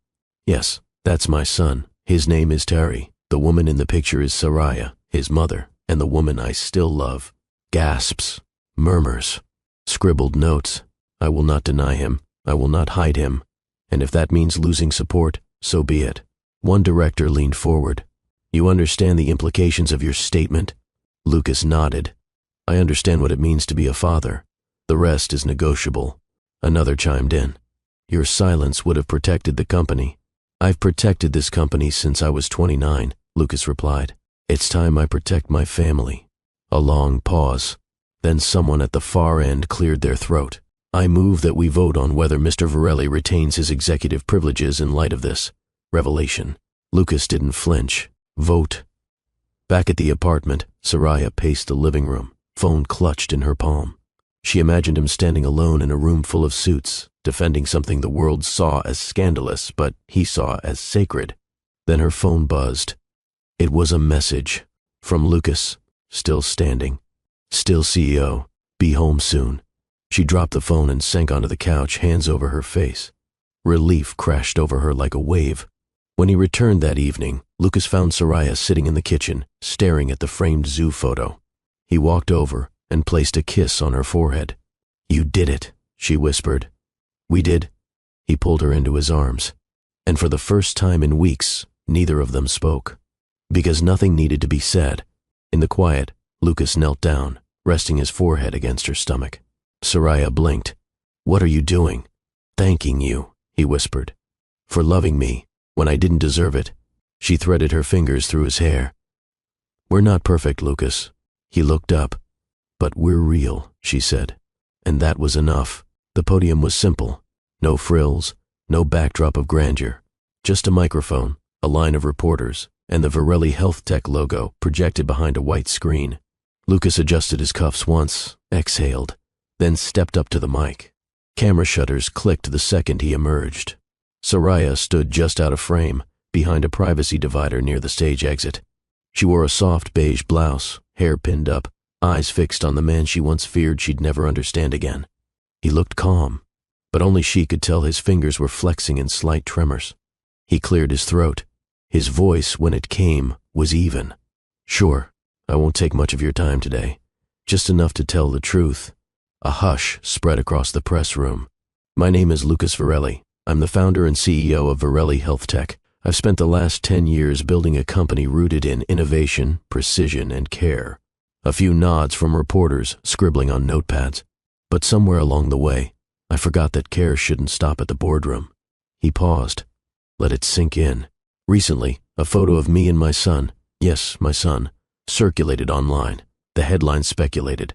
"Yes, that's my son. His name is Tari. The woman in the picture is Soraya, his mother, and the woman I still love." Gasps, murmurs, scribbled notes. "I will not deny him. I will not hide him. And if that means losing support, so be it." One director leaned forward. "You understand the implications of your statement?" Lucas nodded. "I understand what it means to be a father. The rest is negotiable." Another chimed in. "Your silence would have protected the company." "I've protected this company since I was 29, Lucas replied. "It's time I protect my family." A long pause. Then someone at the far end cleared their throat. I move that we vote on whether Mr. Varelli retains his executive privileges in light of this revelation. Lucas didn't flinch. Vote. Back at the apartment, Soraya paced the living room, phone clutched in her palm. She imagined him standing alone in a room full of suits, defending something the world saw as scandalous, but he saw as sacred. Then her phone buzzed. It was a message from Lucas, still standing. Still CEO. Be home soon. She dropped the phone and sank onto the couch, hands over her face. Relief crashed over her like a wave. When he returned that evening, Lucas found Soraya sitting in the kitchen, staring at the framed zoo photo. He walked over and placed a kiss on her forehead. You did it, she whispered. We did. He pulled her into his arms. And for the first time in weeks, neither of them spoke. Because nothing needed to be said. In the quiet, Lucas knelt down, resting his forehead against her stomach. Soraya blinked. What are you doing? Thanking you, he whispered. For loving me, when I didn't deserve it. She threaded her fingers through his hair. We're not perfect, Lucas. He looked up. But we're real, she said. And that was enough. The podium was simple. No frills, no backdrop of grandeur. Just a microphone, a line of reporters, and the Varelli Health Tech logo projected behind a white screen. Lucas adjusted his cuffs once, exhaled, then stepped up to the mic. Camera shutters clicked the second he emerged. Soraya stood just out of frame, behind a privacy divider near the stage exit. She wore a soft beige blouse, hair pinned up, eyes fixed on the man she once feared she'd never understand again. He looked calm, but only she could tell his fingers were flexing in slight tremors. He cleared his throat. His voice, when it came, was even. Sure, I won't take much of your time today. Just enough to tell the truth. A hush spread across the press room. My name is Lucas Varelli. I'm the founder and CEO of Varelli Health Tech. I've spent the last 10 years building a company rooted in innovation, precision, and care. A few nods from reporters scribbling on notepads. But somewhere along the way, I forgot that care shouldn't stop at the boardroom. He paused. Let it sink in. Recently, a photo of me and my son, yes, my son, circulated online. The headlines speculated.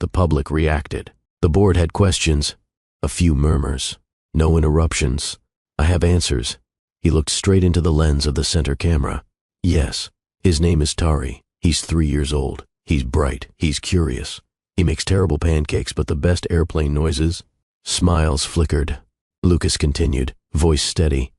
The public reacted. The board had questions. A few murmurs. No interruptions. I have answers. He looked straight into the lens of the center camera. Yes, his name is Tari. He's 3 years old. He's bright. He's curious. He makes terrible pancakes, but the best airplane noises. Smiles flickered. Lucas continued, voice steady.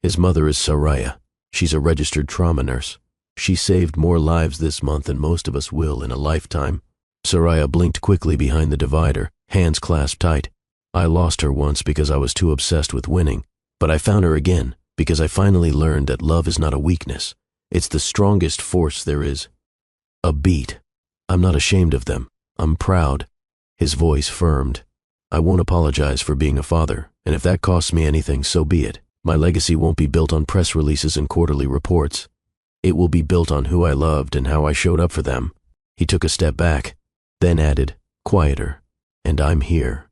His mother is Soraya. She's a registered trauma nurse. She saved more lives this month than most of us will in a lifetime. Soraya blinked quickly behind the divider, hands clasped tight. I lost her once because I was too obsessed with winning, but I found her again because I finally learned that love is not a weakness. It's the strongest force there is. A beat. I'm not ashamed of them. I'm proud. His voice firmed. I won't apologize for being a father, and if that costs me anything, so be it. My legacy won't be built on press releases and quarterly reports. It will be built on who I loved and how I showed up for them. He took a step back, then added, quieter, and I'm here.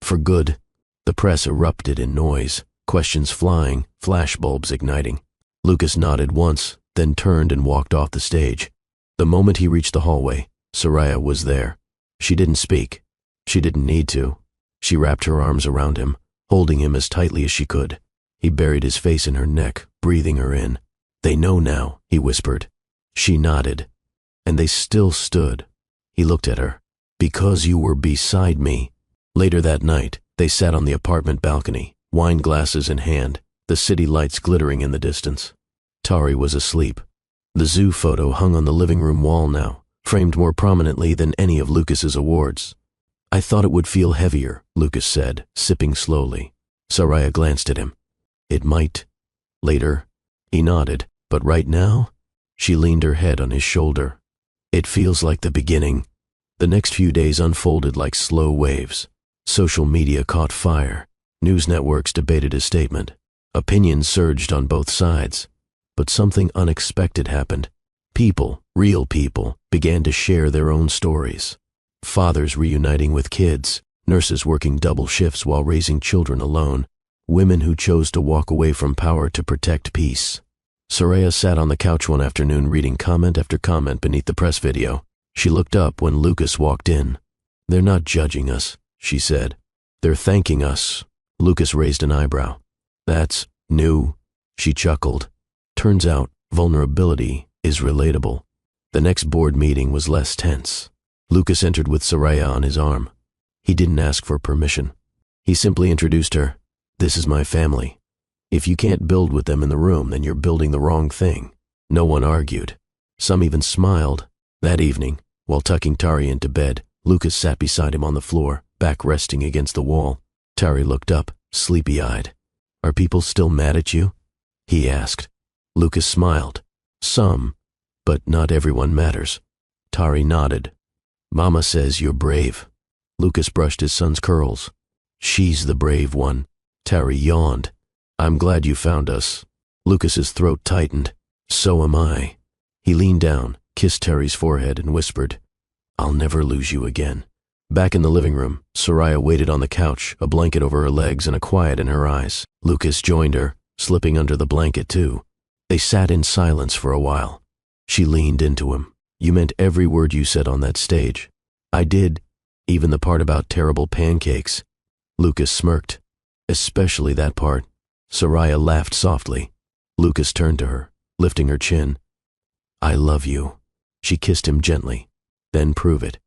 For good. The press erupted in noise, questions flying, flashbulbs igniting. Lucas nodded once, then turned and walked off the stage. The moment he reached the hallway, Soraya was there. She didn't speak. She didn't need to. She wrapped her arms around him, holding him as tightly as she could. He buried his face in her neck, breathing her in. They know now, he whispered. She nodded. And they still stood. He looked at her. Because you were beside me. Later that night, they sat on the apartment balcony, wine glasses in hand, the city lights glittering in the distance. Tari was asleep. The zoo photo hung on the living room wall now, framed more prominently than any of Lucas's awards. I thought it would feel heavier, Lucas said, sipping slowly. Soraya glanced at him. It might. Later. He nodded, but right now? She leaned her head on his shoulder. It feels like the beginning. The next few days unfolded like slow waves. Social media caught fire. News networks debated his statement. Opinions surged on both sides. But something unexpected happened. People, real people, began to share their own stories. Fathers reuniting with kids, nurses working double shifts while raising children alone, women who chose to walk away from power to protect peace. Soraya sat on the couch one afternoon reading comment after comment beneath the press video. She looked up when Lucas walked in. They're not judging us, she said. They're thanking us. Lucas raised an eyebrow. That's new, she chuckled. Turns out vulnerability is relatable. The next board meeting was less tense. Lucas entered with Soraya on his arm. He didn't ask for permission. He simply introduced her. This is my family. If you can't build with them in the room, then you're building the wrong thing. No one argued. Some even smiled. That evening, while tucking Tari into bed, Lucas sat beside him on the floor, back resting against the wall. Tari looked up, sleepy-eyed. Are people still mad at you? He asked. Lucas smiled. Some, but not everyone matters. Tari nodded. Mama says you're brave. Lucas brushed his son's curls. She's the brave one. Tari yawned. I'm glad you found us. Lucas's throat tightened. So am I. He leaned down, kissed Tari's forehead, and whispered, I'll never lose you again. Back in the living room, Soraya waited on the couch, a blanket over her legs and a quiet in her eyes. Lucas joined her, slipping under the blanket too. They sat in silence for a while. She leaned into him. You meant every word you said on that stage. I did, even the part about terrible pancakes. Lucas smirked. Especially that part. Soraya laughed softly. Lucas turned to her, lifting her chin. I love you. She kissed him gently. Then prove it.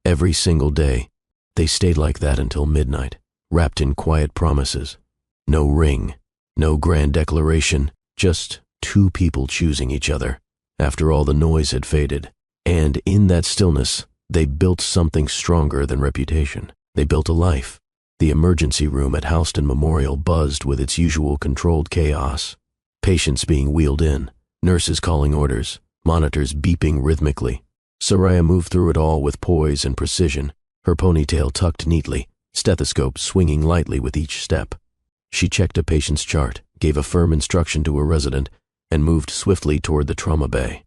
Every single day, they stayed like that until midnight, wrapped in quiet promises. No ring, no grand declaration, just two people choosing each other, after all the noise had faded. And in that stillness, they built something stronger than reputation. They built a life. The emergency room at Houston Memorial buzzed with its usual controlled chaos. Patients being wheeled in, nurses calling orders, monitors beeping rhythmically. Soraya moved through it all with poise and precision, her ponytail tucked neatly, stethoscope swinging lightly with each step. She checked a patient's chart, gave a firm instruction to a resident, and moved swiftly toward the trauma bay.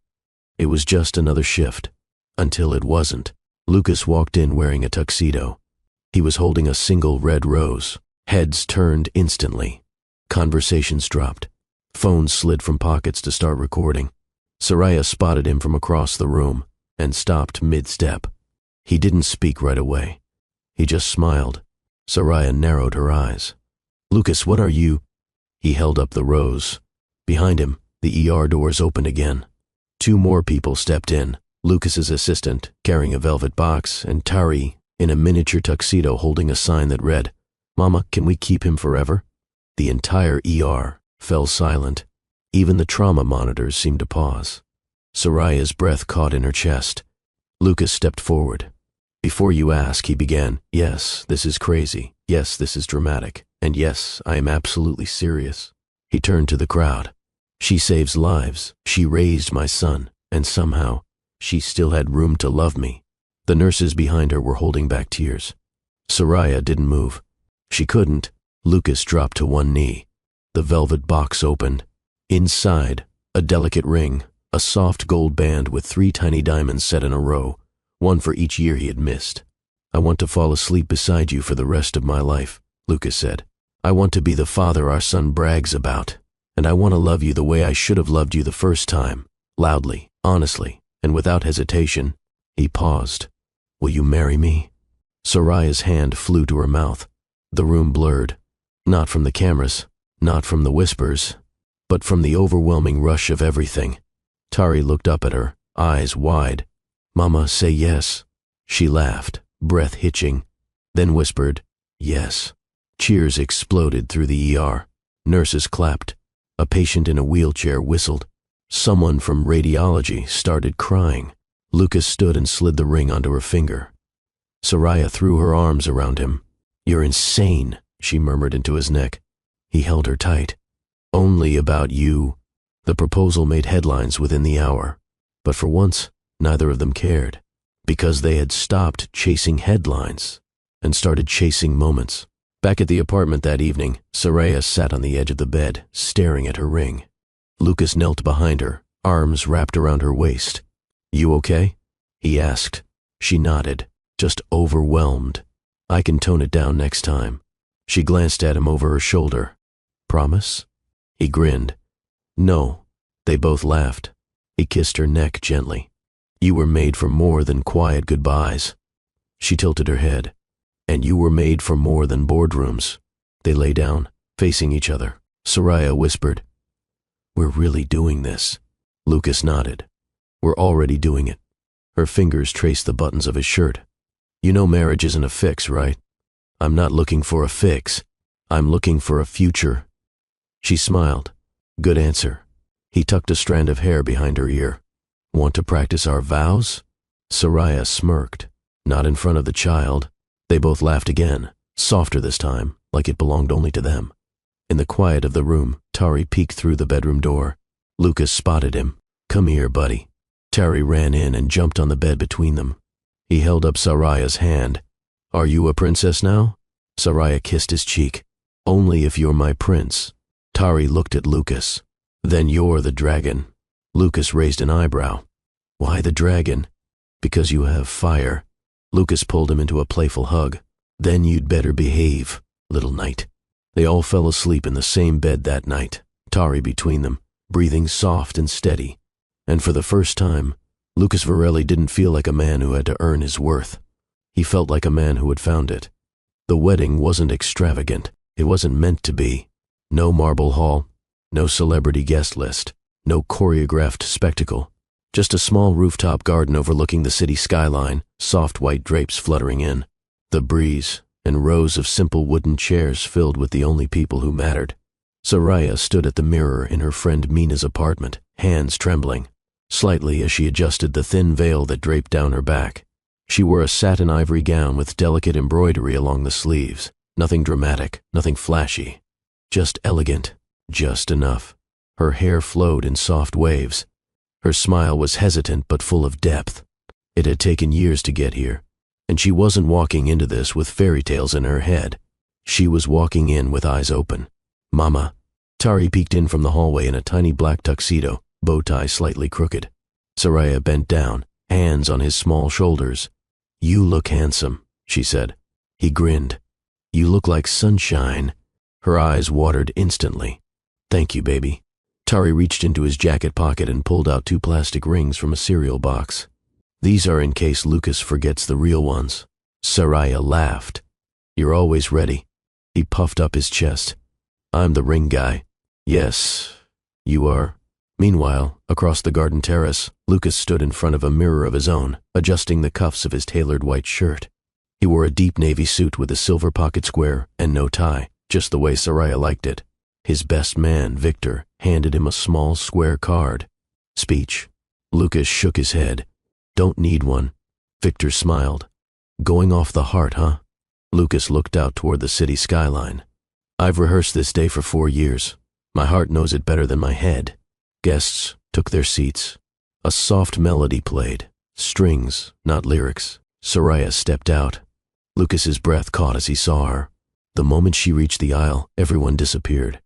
It was just another shift, until it wasn't. Lucas walked in wearing a tuxedo. He was holding a single red rose. Heads turned instantly. Conversations dropped. Phones slid from pockets to start recording. Soraya spotted him from across the room and stopped mid-step. He didn't speak right away. He just smiled. Soraya narrowed her eyes. Lucas, what are you? He held up the rose. Behind him, the ER doors opened again. Two more people stepped in. Lucas's assistant, carrying a velvet box, and Tari, in a miniature tuxedo holding a sign that read, Mama, can we keep him forever? The entire ER fell silent. Even the trauma monitors seemed to pause. Soraya's breath caught in her chest. Lucas stepped forward. Before you ask, he began, Yes, this is crazy. Yes, this is dramatic. And yes, I am absolutely serious. He turned to the crowd. She saves lives. She raised my son. And somehow, she still had room to love me. The nurses behind her were holding back tears. Soraya didn't move. She couldn't. Lucas dropped to one knee. The velvet box opened. Inside, a delicate ring, a soft gold band with 3 tiny diamonds set in a row, one for each year he had missed. I want to fall asleep beside you for the rest of my life, Lucas said. I want to be the father our son brags about, and I want to love you the way I should have loved you the first time, loudly, honestly, and without hesitation. He paused. Will you marry me? Soraya's hand flew to her mouth. The room blurred, not from the cameras, not from the whispers, but from the overwhelming rush of everything. Tari looked up at her, eyes wide. Mama, say yes. She laughed, breath hitching, then whispered, yes. Cheers exploded through the ER. Nurses clapped. A patient in a wheelchair whistled. Someone from radiology started crying. Lucas stood and slid the ring onto her finger. Soraya threw her arms around him. You're insane, she murmured into his neck. He held her tight. Only about you. The proposal made headlines within the hour, but for once, neither of them cared, because they had stopped chasing headlines and started chasing moments. Back at the apartment that evening, Soraya sat on the edge of the bed, staring at her ring. Lucas knelt behind her, arms wrapped around her waist. You okay? He asked. She nodded, just overwhelmed. I can tone it down next time. She glanced at him over her shoulder. Promise? He grinned. No. They both laughed. He kissed her neck gently. You were made for more than quiet goodbyes. She tilted her head. And you were made for more than boardrooms. They lay down, facing each other. Soraya whispered, "We're really doing this." Lucas nodded. "We're already doing it." Her fingers traced the buttons of his shirt. "You know marriage isn't a fix, right?" "I'm not looking for a fix. I'm looking for a future." She smiled. "Good answer." He tucked a strand of hair behind her ear. "Want to practice our vows?" Soraya smirked. "Not in front of the child." They both laughed again, softer this time, like it belonged only to them. In the quiet of the room, Tari peeked through the bedroom door. Lucas spotted him. "Come here, buddy." Tari ran in and jumped on the bed between them. He held up Soraya's hand. "Are you a princess now?" Soraya kissed his cheek. "Only if you're my prince." Tari looked at Lucas. "Then you're the dragon." Lucas raised an eyebrow. "Why the dragon?" "Because you have fire." Lucas pulled him into a playful hug. "Then you'd better behave, little knight." They all fell asleep in the same bed that night, Tari between them, breathing soft and steady. And for the first time, Lucas Varelli didn't feel like a man who had to earn his worth. He felt like a man who had found it. The wedding wasn't extravagant. It wasn't meant to be. No marble hall, no celebrity guest list, no choreographed spectacle. Just a small rooftop garden overlooking the city skyline, soft white drapes fluttering in, the breeze, and rows of simple wooden chairs filled with the only people who mattered. Soraya stood at the mirror in her friend Mina's apartment, hands trembling, slightly as she adjusted the thin veil that draped down her back. She wore a satin ivory gown with delicate embroidery along the sleeves. Nothing dramatic, nothing flashy. Just elegant, just enough. Her hair flowed in soft waves. Her smile was hesitant but full of depth. It had taken years to get here, and she wasn't walking into this with fairy tales in her head. She was walking in with eyes open. "Mama." Tari peeked in from the hallway in a tiny black tuxedo, bow tie slightly crooked. Soraya bent down, hands on his small shoulders. "You look handsome," she said. He grinned. "You look like sunshine." Her eyes watered instantly. "Thank you, baby." Tari reached into his jacket pocket and pulled out 2 plastic rings from a cereal box. "These are in case Lucas forgets the real ones." Soraya laughed. "You're always ready." He puffed up his chest. "I'm the ring guy." "Yes, you are." Meanwhile, across the garden terrace, Lucas stood in front of a mirror of his own, adjusting the cuffs of his tailored white shirt. He wore a deep navy suit with a silver pocket square and no tie, just the way Soraya liked it. His best man, Victor, handed him a small square card. "Speech." Lucas shook his head. "Don't need one." Victor smiled. "Going off the heart, huh?" Lucas looked out toward the city skyline. "I've rehearsed this day for 4 years. My heart knows it better than my head." Guests took their seats. A soft melody played. Strings, not lyrics. Soraya stepped out. Lucas's breath caught as he saw her. The moment she reached the aisle, everyone disappeared.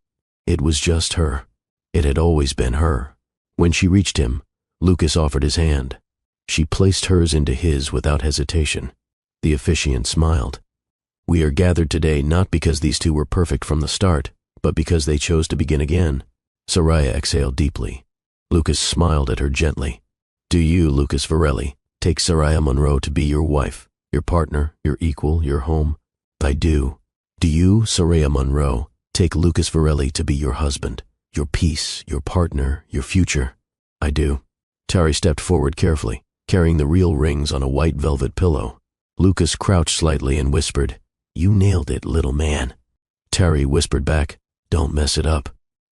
It was just her. It had always been her. When she reached him, Lucas offered his hand. She placed hers into his without hesitation. The officiant smiled. "We are gathered today not because these two were perfect from the start, but because they chose to begin again." Soraya exhaled deeply. Lucas smiled at her gently. "Do you, Lucas Varelli, take Soraya Monroe to be your wife, your partner, your equal, your home?" "I do." "Do you, Soraya Monroe, take Lucas Varelli to be your husband, your peace, your partner, your future?" "I do." Tari stepped forward carefully, carrying the real rings on a white velvet pillow. Lucas crouched slightly and whispered, "You nailed it, little man." Tari whispered back, "Don't mess it up."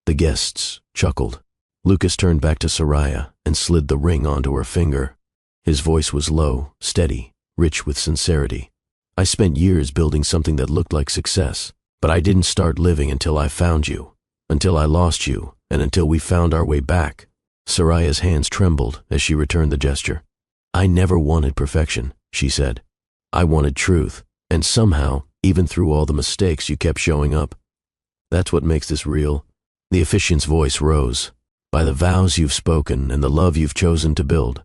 The guests chuckled. Lucas turned back to Soraya and slid the ring onto her finger. His voice was low, steady, rich with sincerity. "I spent years building something that looked like success, but I didn't start living until I found you, until I lost you, and until we found our way back." Soraya's hands trembled as she returned the gesture. "I never wanted perfection," she said. "I wanted truth, and somehow, even through all the mistakes, you kept showing up. That's what makes this real." The officiant's voice rose. "By the vows you've spoken and the love you've chosen to build,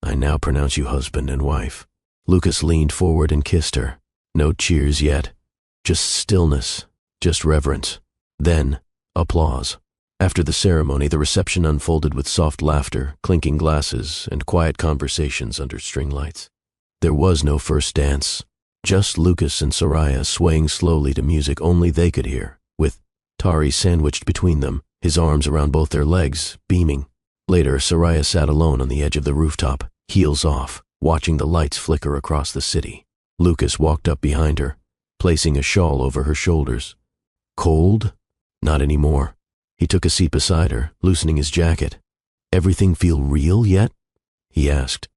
I now pronounce you husband and wife." Lucas leaned forward and kissed her. No cheers yet. Just stillness, just reverence. Then, applause. After the ceremony, the reception unfolded with soft laughter, clinking glasses, and quiet conversations under string lights. There was no first dance, Just Lucas and Soraya swaying slowly to music only they could hear, with Tari sandwiched between them, his arms around both their legs, beaming. Later, Soraya sat alone on the edge of the rooftop, heels off, watching the lights flicker across the city. Lucas walked up behind her, placing a shawl over her shoulders. Cold? Not anymore. He took a seat beside her, loosening his jacket. Everything feel real yet? He asked.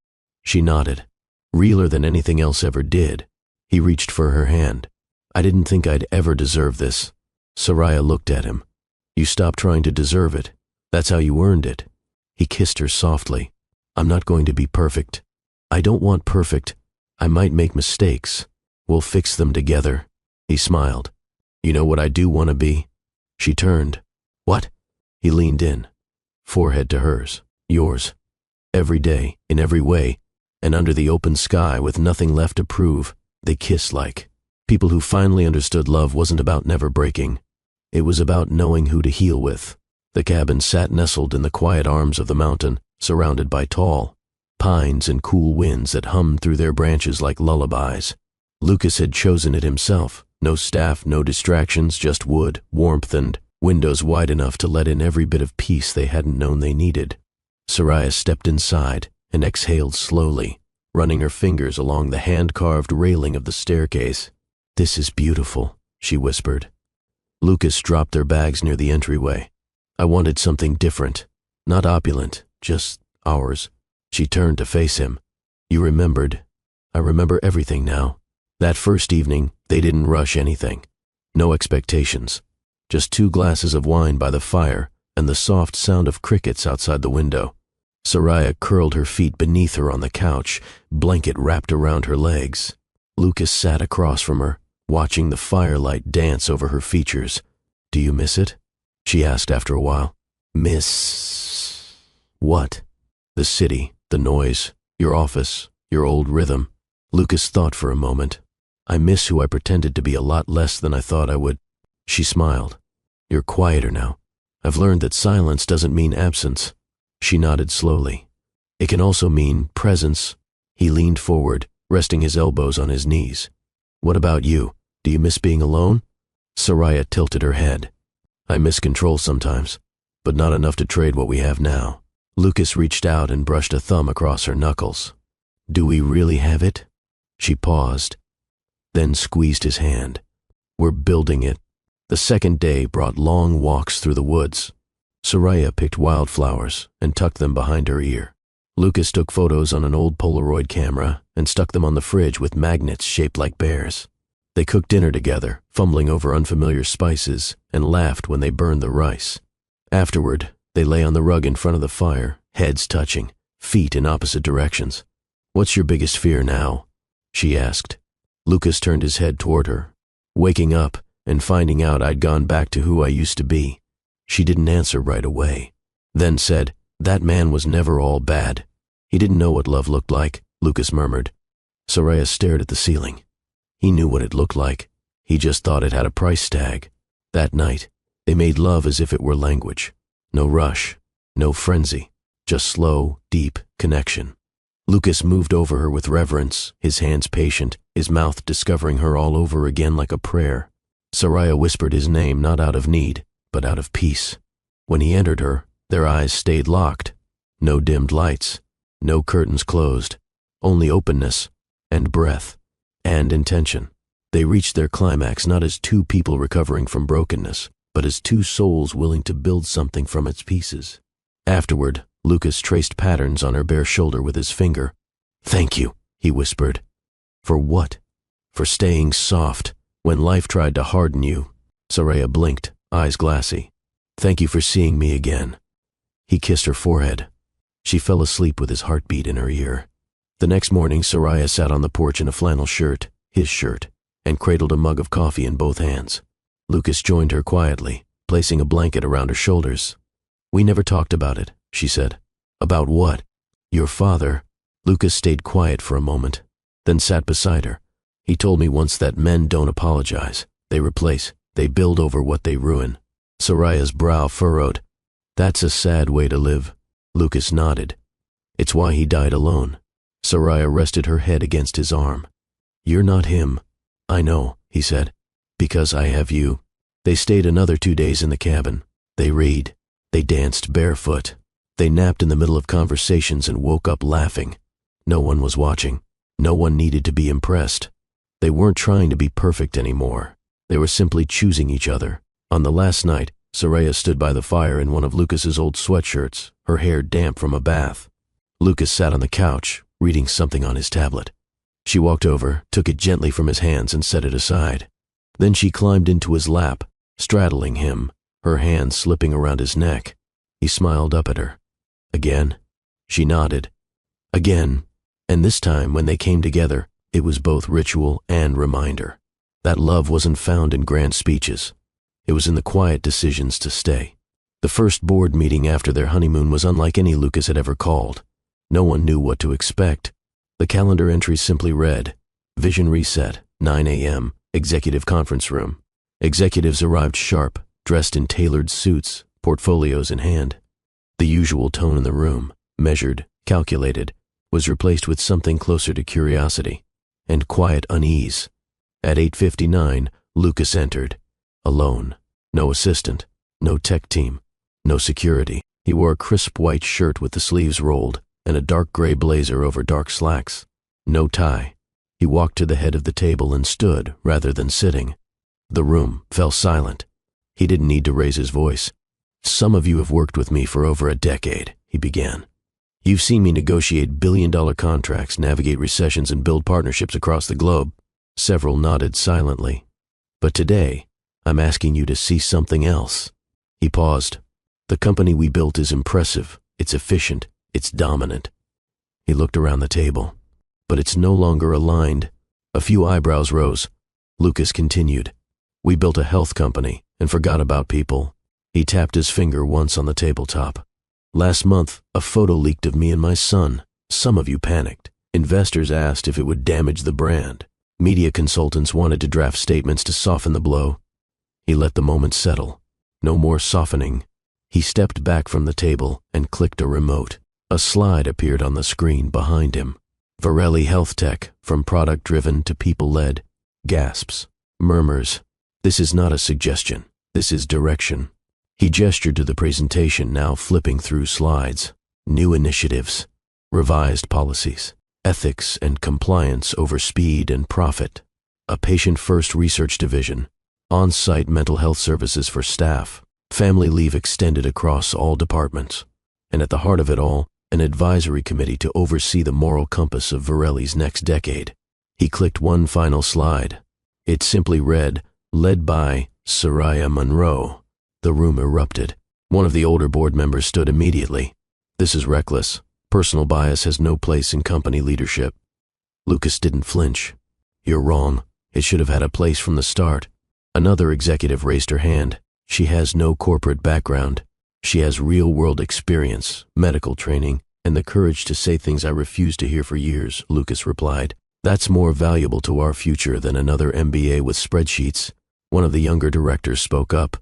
She nodded. Realer than anything else ever did. He reached for her hand. I didn't think I'd ever deserve this. Soraya looked at him. You stopped trying to deserve it. That's how you earned it. He kissed her softly. I'm not going to be perfect. I don't want perfect. I might make mistakes. We'll fix them together. He smiled. You know what I do want to be? She turned. What? He leaned in, forehead to hers. Yours. Every day, in every way, and under the open sky with nothing left to prove, they kissed like people who finally understood love wasn't about never breaking. It was about knowing who to heal with. The cabin sat nestled in the quiet arms of the mountain, surrounded by tall pines and cool winds that hummed through their branches like lullabies. Lucas had chosen it himself. No staff, no distractions, just wood, warmth, and windows wide enough to let in every bit of peace they hadn't known they needed. Soraya stepped inside and exhaled slowly, running her fingers along the hand-carved railing of the staircase. This is beautiful, she whispered. Lucas dropped their bags near the entryway. I wanted something different, not opulent, just ours. She turned to face him. You remembered. I remember everything now. That first evening, they didn't rush anything. No expectations. Just 2 glasses of wine by the fire and the soft sound of crickets outside the window. Soraya curled her feet beneath her on the couch, blanket wrapped around her legs. Lucas sat across from her, watching the firelight dance over her features. Do you miss it? She asked after a while. Miss... what? The city, the noise, your office, your old rhythm. Lucas thought for a moment. I miss who I pretended to be a lot less than I thought I would. She smiled. You're quieter now. I've learned that silence doesn't mean absence. She nodded slowly. It can also mean presence. He leaned forward, resting his elbows on his knees. What about you? Do you miss being alone? Soraya tilted her head. I miss control sometimes, but not enough to trade what we have now. Lucas reached out and brushed a thumb across her knuckles. Do we really have it? She paused, then squeezed his hand. We're building it. The second day brought long walks through the woods. Soraya picked wildflowers and tucked them behind her ear. Lucas took photos on an old Polaroid camera and stuck them on the fridge with magnets shaped like bears. They cooked dinner together, fumbling over unfamiliar spices, and laughed when they burned the rice. Afterward, they lay on the rug in front of the fire, heads touching, feet in opposite directions. What's your biggest fear now? She asked. Lucas turned his head toward her. Waking up and finding out I'd gone back to who I used to be. She didn't answer right away, then said, that man was never all bad. He didn't know what love looked like, Lucas murmured. Soraya stared at the ceiling. He knew what it looked like. He just thought it had a price tag. That night, they made love as if it were language. No rush, no frenzy, just slow, deep connection. Lucas moved over her with reverence, his hands patient, his mouth discovering her all over again like a prayer. Soraya whispered his name not out of need, but out of peace. When he entered her, their eyes stayed locked. No dimmed lights, no curtains closed, only openness and breath and intention. They reached their climax not as 2 people recovering from brokenness, but as 2 souls willing to build something from its pieces. Afterward, Lucas traced patterns on her bare shoulder with his finger. Thank you, he whispered. For what? For staying soft when life tried to harden you. Soraya blinked, eyes glassy. Thank you for seeing me again. He kissed her forehead. She fell asleep with his heartbeat in her ear. The next morning, Soraya sat on the porch in a flannel shirt, his shirt, and cradled a mug of coffee in both hands. Lucas joined her quietly, placing a blanket around her shoulders. We never talked about it, she said. About what? Your father. Lucas stayed quiet for a moment, then sat beside her. He told me once that men don't apologize. They replace. They build over what they ruin. Soraya's brow furrowed. That's a sad way to live. Lucas nodded. It's why he died alone. Soraya rested her head against his arm. "You're not him." "I know," he said, "because I have you." They stayed another 2 days in the cabin. They read. They danced barefoot. They napped in the middle of conversations and woke up laughing. No one was watching. No one needed to be impressed. They weren't trying to be perfect anymore. They were simply choosing each other. On the last night, Soraya stood by the fire in one of Lucas's old sweatshirts, her hair damp from a bath. Lucas sat on the couch, reading something on his tablet. She walked over, took it gently from his hands and set it aside. Then she climbed into his lap, straddling him, her hands slipping around his neck. He smiled up at her. Again? She nodded. Again. And this time, when they came together, it was both ritual and reminder. That love wasn't found in grand speeches. It was in the quiet decisions to stay. The first board meeting after their honeymoon was unlike any Lucas had ever called. No one knew what to expect. The calendar entry simply read, "Vision reset, 9 a.m., executive conference room." Executives arrived sharp, dressed in tailored suits, portfolios in hand. The usual tone in the room, measured, calculated, was replaced with something closer to curiosity and quiet unease. At 8:59, Lucas entered, alone. No assistant, no tech team, no security. He wore a crisp white shirt with the sleeves rolled and a dark gray blazer over dark slacks. No tie. He walked to the head of the table and stood rather than sitting. The room fell silent. He didn't need to raise his voice. "Some of you have worked with me for over a decade," he began. "You've seen me negotiate billion-dollar contracts, navigate recessions, and build partnerships across the globe." Several nodded silently. "But today, I'm asking you to see something else." He paused. "The company we built is impressive. It's efficient. It's dominant." He looked around the table. "But it's no longer aligned." A few eyebrows rose. Lucas continued. "We built a health company and forgot about people." He tapped his finger once on the tabletop. "Last month, a photo leaked of me and my son. Some of you panicked. Investors asked if it would damage the brand. Media consultants wanted to draft statements to soften the blow." He let the moment settle. No more softening. He stepped back from the table and clicked a remote. A slide appeared on the screen behind him. Varelli Health Tech, from product-driven to people-led. Gasps. Murmurs. This is not a suggestion. This is direction. He gestured to the presentation, now flipping through slides. New initiatives. Revised policies. Ethics and compliance over speed and profit. A patient-first research division. On-site mental health services for staff. Family leave extended across all departments. And at the heart of it all, an advisory committee to oversee the moral compass of Varelli's next decade. He clicked one final slide. It simply read, "Led by Soraya Monroe." The room erupted. One of the older board members stood immediately. "This is reckless. Personal bias has no place in company leadership." Lucas didn't flinch. "You're wrong. It should have had a place from the start." Another executive raised her hand. "She has no corporate background. She has real-world experience, medical training, and the courage to say things I refused to hear for years," Lucas replied. "That's more valuable to our future than another MBA with spreadsheets." One of the younger directors spoke up.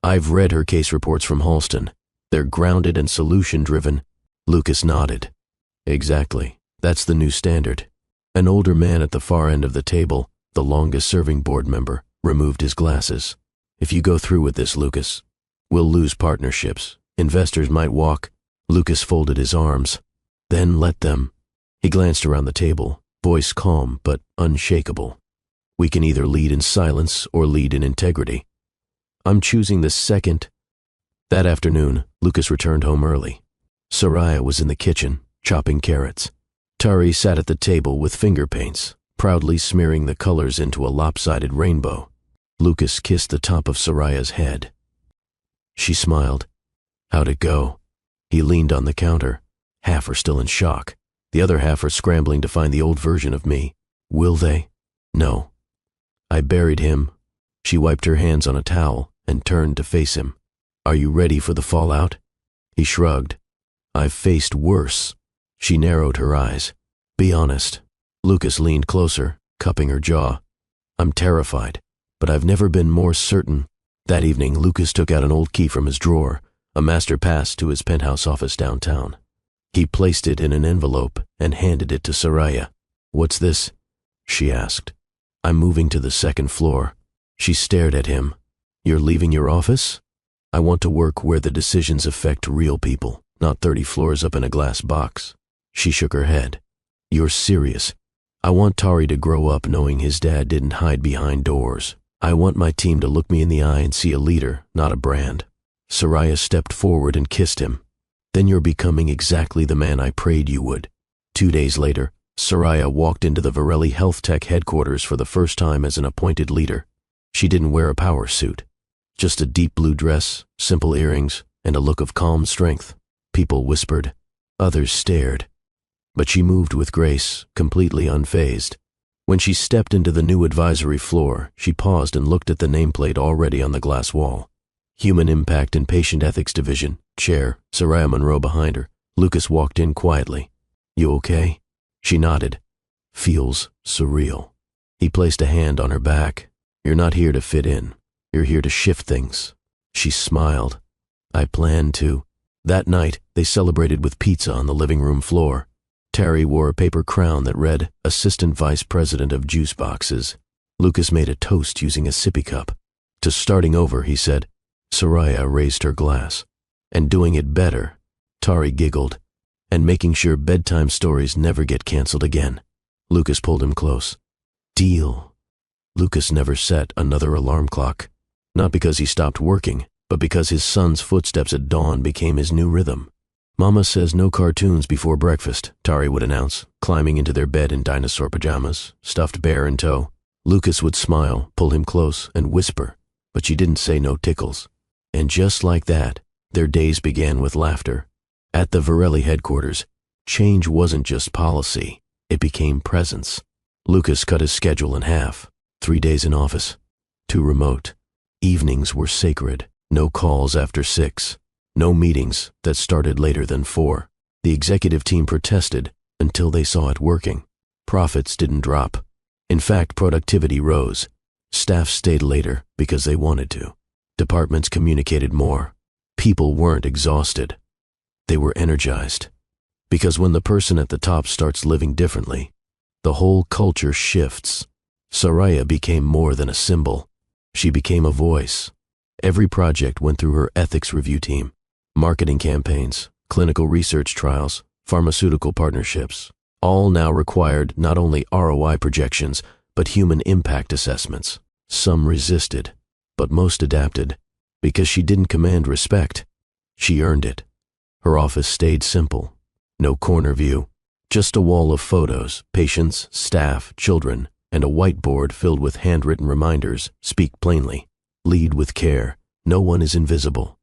"I've read her case reports from Halston. They're grounded and solution-driven." Lucas nodded. "Exactly. That's the new standard." An older man at the far end of the table, the longest-serving board member, removed his glasses. "If you go through with this, Lucas, we'll lose partnerships. Investors might walk." Lucas folded his arms. "Then let them." He glanced around the table, voice calm but unshakable. "We can either lead in silence or lead in integrity. I'm choosing the second." That afternoon, Lucas returned home early. Soraya was in the kitchen, chopping carrots. Tari sat at the table with finger paints, proudly smearing the colors into a lopsided rainbow. Lucas kissed the top of Soraya's head. She smiled. "How'd it go?" He leaned on the counter. "Half are still in shock. The other half are scrambling to find the old version of me. Will they?" "No." "I buried him." She wiped her hands on a towel and turned to face him. "Are you ready for the fallout?" He shrugged. "I've faced worse." She narrowed her eyes. "Be honest." Lucas leaned closer, cupping her jaw. "I'm terrified, but I've never been more certain." That evening, Lucas took out an old key from his drawer, a master pass to his penthouse office downtown. He placed it in an envelope and handed it to Soraya. "What's this?" she asked. I'm moving to the second floor. She stared at him. You're leaving your office? I want to work where the decisions affect real people, not 30 floors up in a glass box. She shook her head. You're serious. I want Tari to grow up knowing his dad didn't hide behind doors. I want my team to look me in the eye and see a leader, not a brand. Soraya stepped forward and kissed him. Then you're becoming exactly the man I prayed you would. 2 days later, Soraya walked into the Varelli Health Tech headquarters for the first time as an appointed leader. She didn't wear a power suit. Just a deep blue dress, simple earrings, and a look of calm strength. People whispered. Others stared. But she moved with grace, completely unfazed. When she stepped into the new advisory floor, she paused and looked at the nameplate already on the glass wall. Human Impact and Patient Ethics Division, Chair, Soraya Monroe behind her. Lucas walked in quietly. You okay? She nodded. Feels surreal. He placed a hand on her back. You're not here to fit in. You're here to shift things. She smiled. I plan to. That night, they celebrated with pizza on the living room floor. Tari wore a paper crown that read, Assistant Vice President of Juice Boxes. Lucas made a toast using a sippy cup. To starting over, he said. Soraya raised her glass. And doing it better. Tari giggled. And making sure bedtime stories never get canceled again. Lucas pulled him close. Deal. Lucas never set another alarm clock. Not because he stopped working, but because his son's footsteps at dawn became his new rhythm. Mama says no cartoons before breakfast, Tari would announce, climbing into their bed in dinosaur pajamas, stuffed bear in tow. Lucas would smile, pull him close, and whisper, but she didn't say no tickles. And just like that, their days began with laughter. At the Varelli headquarters, change wasn't just policy, it became presence. Lucas cut his schedule in half. 3 days in office, 2 remote. Evenings were sacred, no calls after 6. No meetings that started later than 4. The executive team protested until they saw it working. Profits didn't drop. In fact, productivity rose. Staff stayed later because they wanted to. Departments communicated more. People weren't exhausted. They were energized. Because when the person at the top starts living differently, the whole culture shifts. Soraya became more than a symbol. She became a voice. Every project went through her ethics review team. Marketing campaigns, clinical research trials, pharmaceutical partnerships, all now required not only ROI projections, but human impact assessments. Some resisted, but most adapted, because she didn't command respect. She earned it. Her office stayed simple. No corner view, just a wall of photos, patients, staff, children, and a whiteboard filled with handwritten reminders, speak plainly, lead with care, no one is invisible.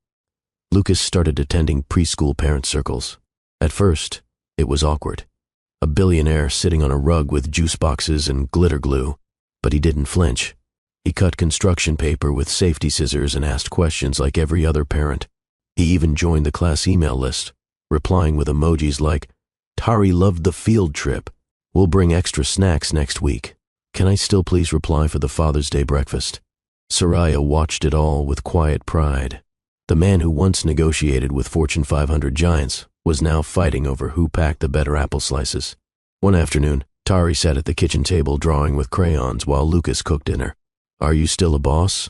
Lucas started attending preschool parent circles. At first, it was awkward. A billionaire sitting on a rug with juice boxes and glitter glue, but he didn't flinch. He cut construction paper with safety scissors and asked questions like every other parent. He even joined the class email list, replying with emojis like, Tari loved the field trip. We'll bring extra snacks next week. Can I still please reply for the Father's Day breakfast? Soraya watched it all with quiet pride. The man who once negotiated with Fortune 500 giants was now fighting over who packed the better apple slices. One afternoon, Tari sat at the kitchen table drawing with crayons while Lucas cooked dinner. Are you still a boss?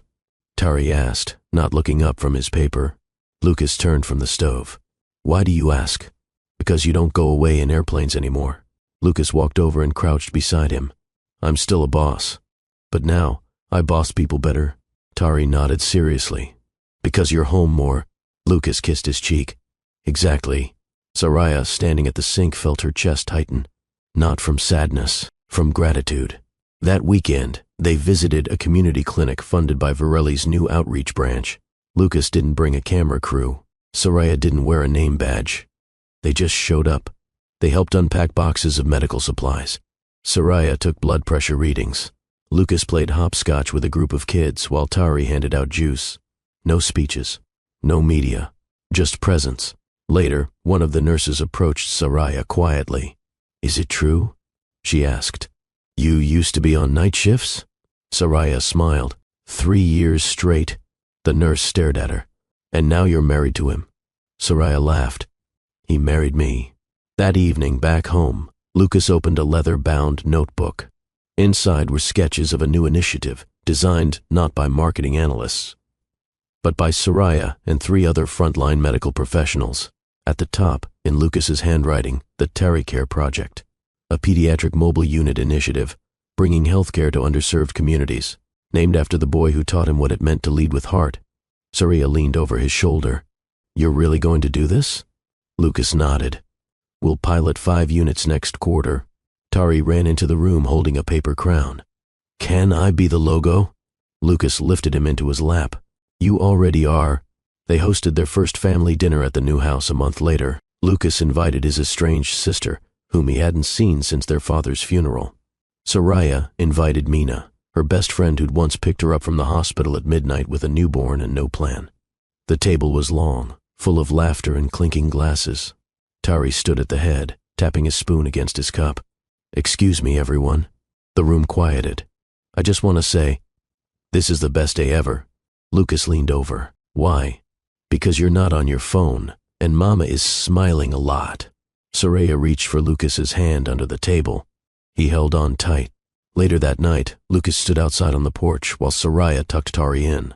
Tari asked, not looking up from his paper. Lucas turned from the stove. Why do you ask? Because you don't go away in airplanes anymore. Lucas walked over and crouched beside him. I'm still a boss. But now, I boss people better. Tari nodded seriously. Because you're home more. Lucas kissed his cheek. Exactly. Soraya, standing at the sink, felt her chest tighten. Not from sadness, from gratitude. That weekend, they visited a community clinic funded by Varelli's new outreach branch. Lucas didn't bring a camera crew. Soraya didn't wear a name badge. They just showed up. They helped unpack boxes of medical supplies. Soraya took blood pressure readings. Lucas played hopscotch with a group of kids while Tari handed out juice. No speeches, no media, just presence. Later, one of the nurses approached Soraya quietly. Is it true? She asked. You used to be on night shifts? Soraya smiled. 3 years straight. The nurse stared at her. And now you're married to him. Soraya laughed. He married me. That evening, back home, Lucas opened a leather-bound notebook. Inside were sketches of a new initiative, designed not by marketing analysts, but by Soraya and 3 other frontline medical professionals. At the top, in Lucas's handwriting, the TerryCare Project, a pediatric mobile unit initiative, bringing healthcare to underserved communities, named after the boy who taught him what it meant to lead with heart. Soraya leaned over his shoulder. "You're really going to do this?" Lucas nodded. "We'll pilot 5 units next quarter." Tari ran into the room holding a paper crown. "Can I be the logo?" Lucas lifted him into his lap. "You already are." They hosted their first family dinner at the new house a month later. Lucas invited his estranged sister, whom he hadn't seen since their father's funeral. Soraya invited Mina, her best friend who'd once picked her up from the hospital at midnight with a newborn and no plan. The table was long, full of laughter and clinking glasses. Tari stood at the head, tapping his spoon against his cup. "Excuse me, everyone." The room quieted. "I just want to say, this is the best day ever." Lucas leaned over. "Why?" "Because you're not on your phone, and Mama is smiling a lot." Soraya reached for Lucas's hand under the table. He held on tight. Later that night, Lucas stood outside on the porch while Soraya tucked Tari in.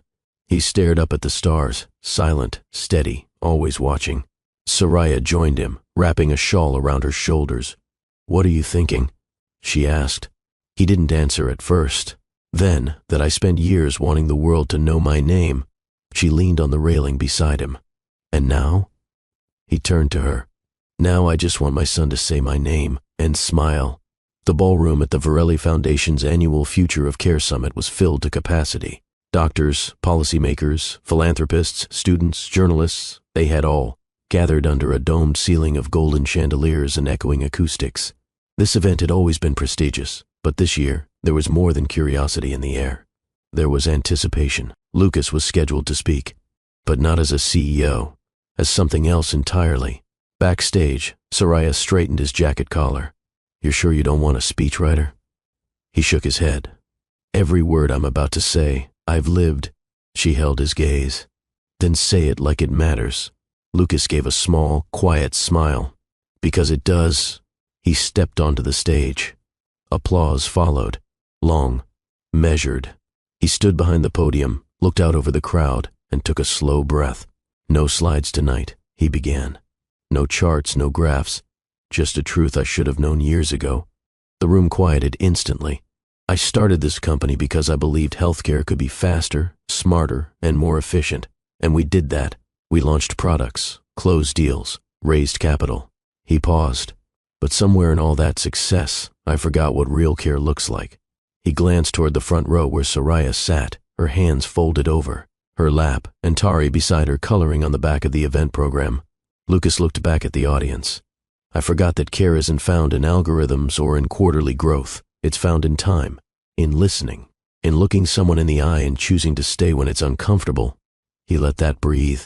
He stared up at the stars, silent, steady, always watching. Soraya joined him, wrapping a shawl around her shoulders. "What are you thinking?" she asked. He didn't answer at first. Then, that I spent years wanting the world to know my name. She leaned on the railing beside him. "And now?" He turned to her. "Now I just want my son to say my name and smile." The ballroom at the Varelli Foundation's annual Future of Care Summit was filled to capacity. Doctors, policymakers, philanthropists, students, journalists, they had all gathered under a domed ceiling of golden chandeliers and echoing acoustics. This event had always been prestigious, but this year there was more than curiosity in the air. There was anticipation. Lucas was scheduled to speak, but not as a CEO, as something else entirely. Backstage, Soraya straightened his jacket collar. "You're sure you don't want a speechwriter?" He shook his head. "Every word I'm about to say, I've lived." She held his gaze. "Then say it like it matters." Lucas gave a small, quiet smile. "Because it does." He stepped onto the stage. Applause followed, long, measured. He stood behind the podium, looked out over the crowd, and took a slow breath. "No slides tonight," he began. "No charts, no graphs. Just a truth I should have known years ago." The room quieted instantly. "I started this company because I believed healthcare could be faster, smarter, and more efficient. And we did that. We launched products, closed deals, raised capital." He paused. "But somewhere in all that success, I forgot what real care looks like." He glanced toward the front row where Soraya sat, her hands folded over, her lap, and Tari beside her coloring on the back of the event program. Lucas looked back at the audience. "I forgot that care isn't found in algorithms or in quarterly growth. It's found in time, in listening, in looking someone in the eye and choosing to stay when it's uncomfortable." He let that breathe.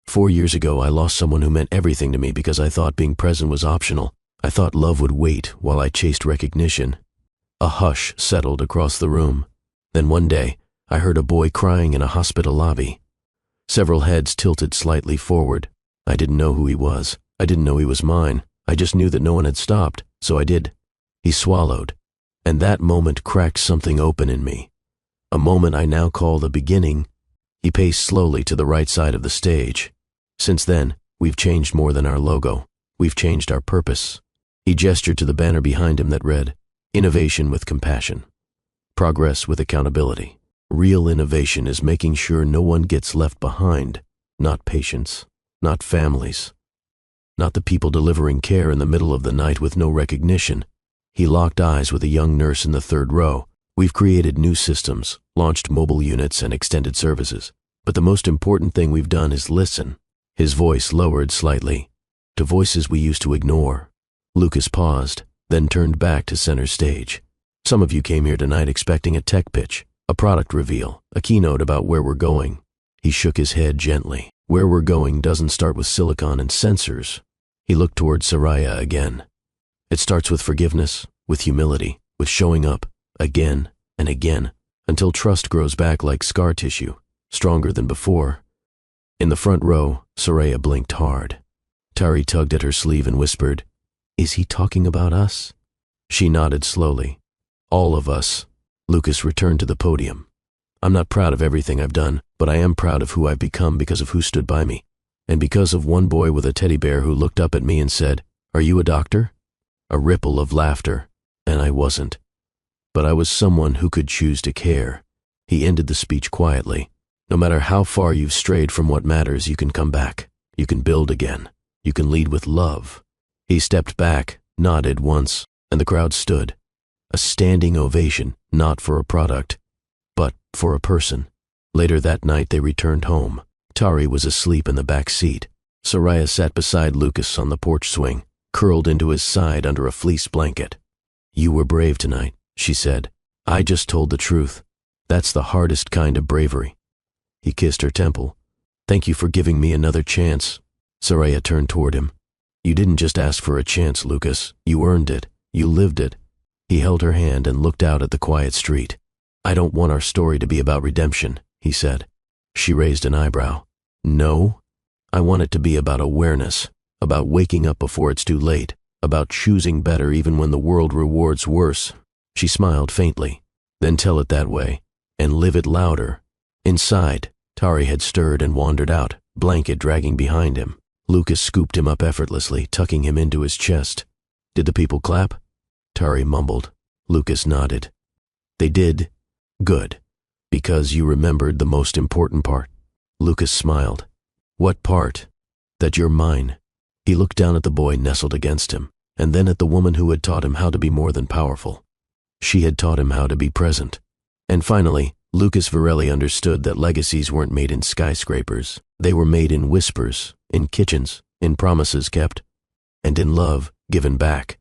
4 years ago, I lost someone who meant everything to me because I thought being present was optional. I thought love would wait while I chased recognition. A hush settled across the room. Then one day, I heard a boy crying in a hospital lobby. Several heads tilted slightly forward. I didn't know who he was. I didn't know he was mine. I just knew that no one had stopped, so I did. He swallowed, and that moment cracked something open in me. A moment I now call the beginning. He paced slowly to the right side of the stage. Since then, we've changed more than our logo. We've changed our purpose. He gestured to the banner behind him that read, "Innovation with compassion. Progress with accountability." Real innovation is making sure no one gets left behind, not patients, not families, not the people delivering care in the middle of the night with no recognition. He locked eyes with a young nurse in the third row. "We've created new systems, launched mobile units and extended services, but the most important thing we've done is listen." His voice lowered slightly, "to voices we used to ignore." Lucas paused, then turned back to center stage. "Some of you came here tonight expecting a tech pitch, a product reveal, a keynote about where we're going." He shook his head gently. "Where we're going doesn't start with silicon and sensors." He looked toward Soraya again. "It starts with forgiveness, with humility, with showing up, again and again, until trust grows back like scar tissue, stronger than before." In the front row, Soraya blinked hard. Tari tugged at her sleeve and whispered, "Is he talking about us?" She nodded slowly. All of us. Lucas returned to the podium. I'm not proud of everything I've done, but I am proud of who I've become because of who stood by me. And because of one boy with a teddy bear who looked up at me and said, "Are you a doctor?" A ripple of laughter, and I wasn't. But I was someone who could choose to care. He ended the speech quietly. No matter how far you've strayed from what matters, you can come back. You can build again. You can lead with love. He stepped back, nodded once, and the crowd stood. A standing ovation, not for a product, but for a person. Later that night they returned home. Tari was asleep in the back seat. Soraya sat beside Lucas on the porch swing, curled into his side under a fleece blanket. "You were brave tonight," she said. "I just told the truth. That's the hardest kind of bravery." He kissed her temple. "Thank you for giving me another chance." Soraya turned toward him. "You didn't just ask for a chance, Lucas. You earned it. You lived it." He held her hand and looked out at the quiet street. "I don't want our story to be about redemption," he said. She raised an eyebrow. "No? I want it to be about awareness, about waking up before it's too late, about choosing better even when the world rewards worse." She smiled faintly. "Then tell it that way, and live it louder." Inside, Tari had stirred and wandered out, blanket dragging behind him. Lucas scooped him up effortlessly, tucking him into his chest. "Did the people clap?" Tari mumbled. Lucas nodded. "They did? Good. Because you remembered the most important part." Lucas smiled. "What part?" "That you're mine." He looked down at the boy nestled against him, and then at the woman who had taught him how to be more than powerful. She had taught him how to be present. And finally, Lucas Varelli understood that legacies weren't made in skyscrapers. They were made in whispers, in kitchens, in promises kept, and in love given back.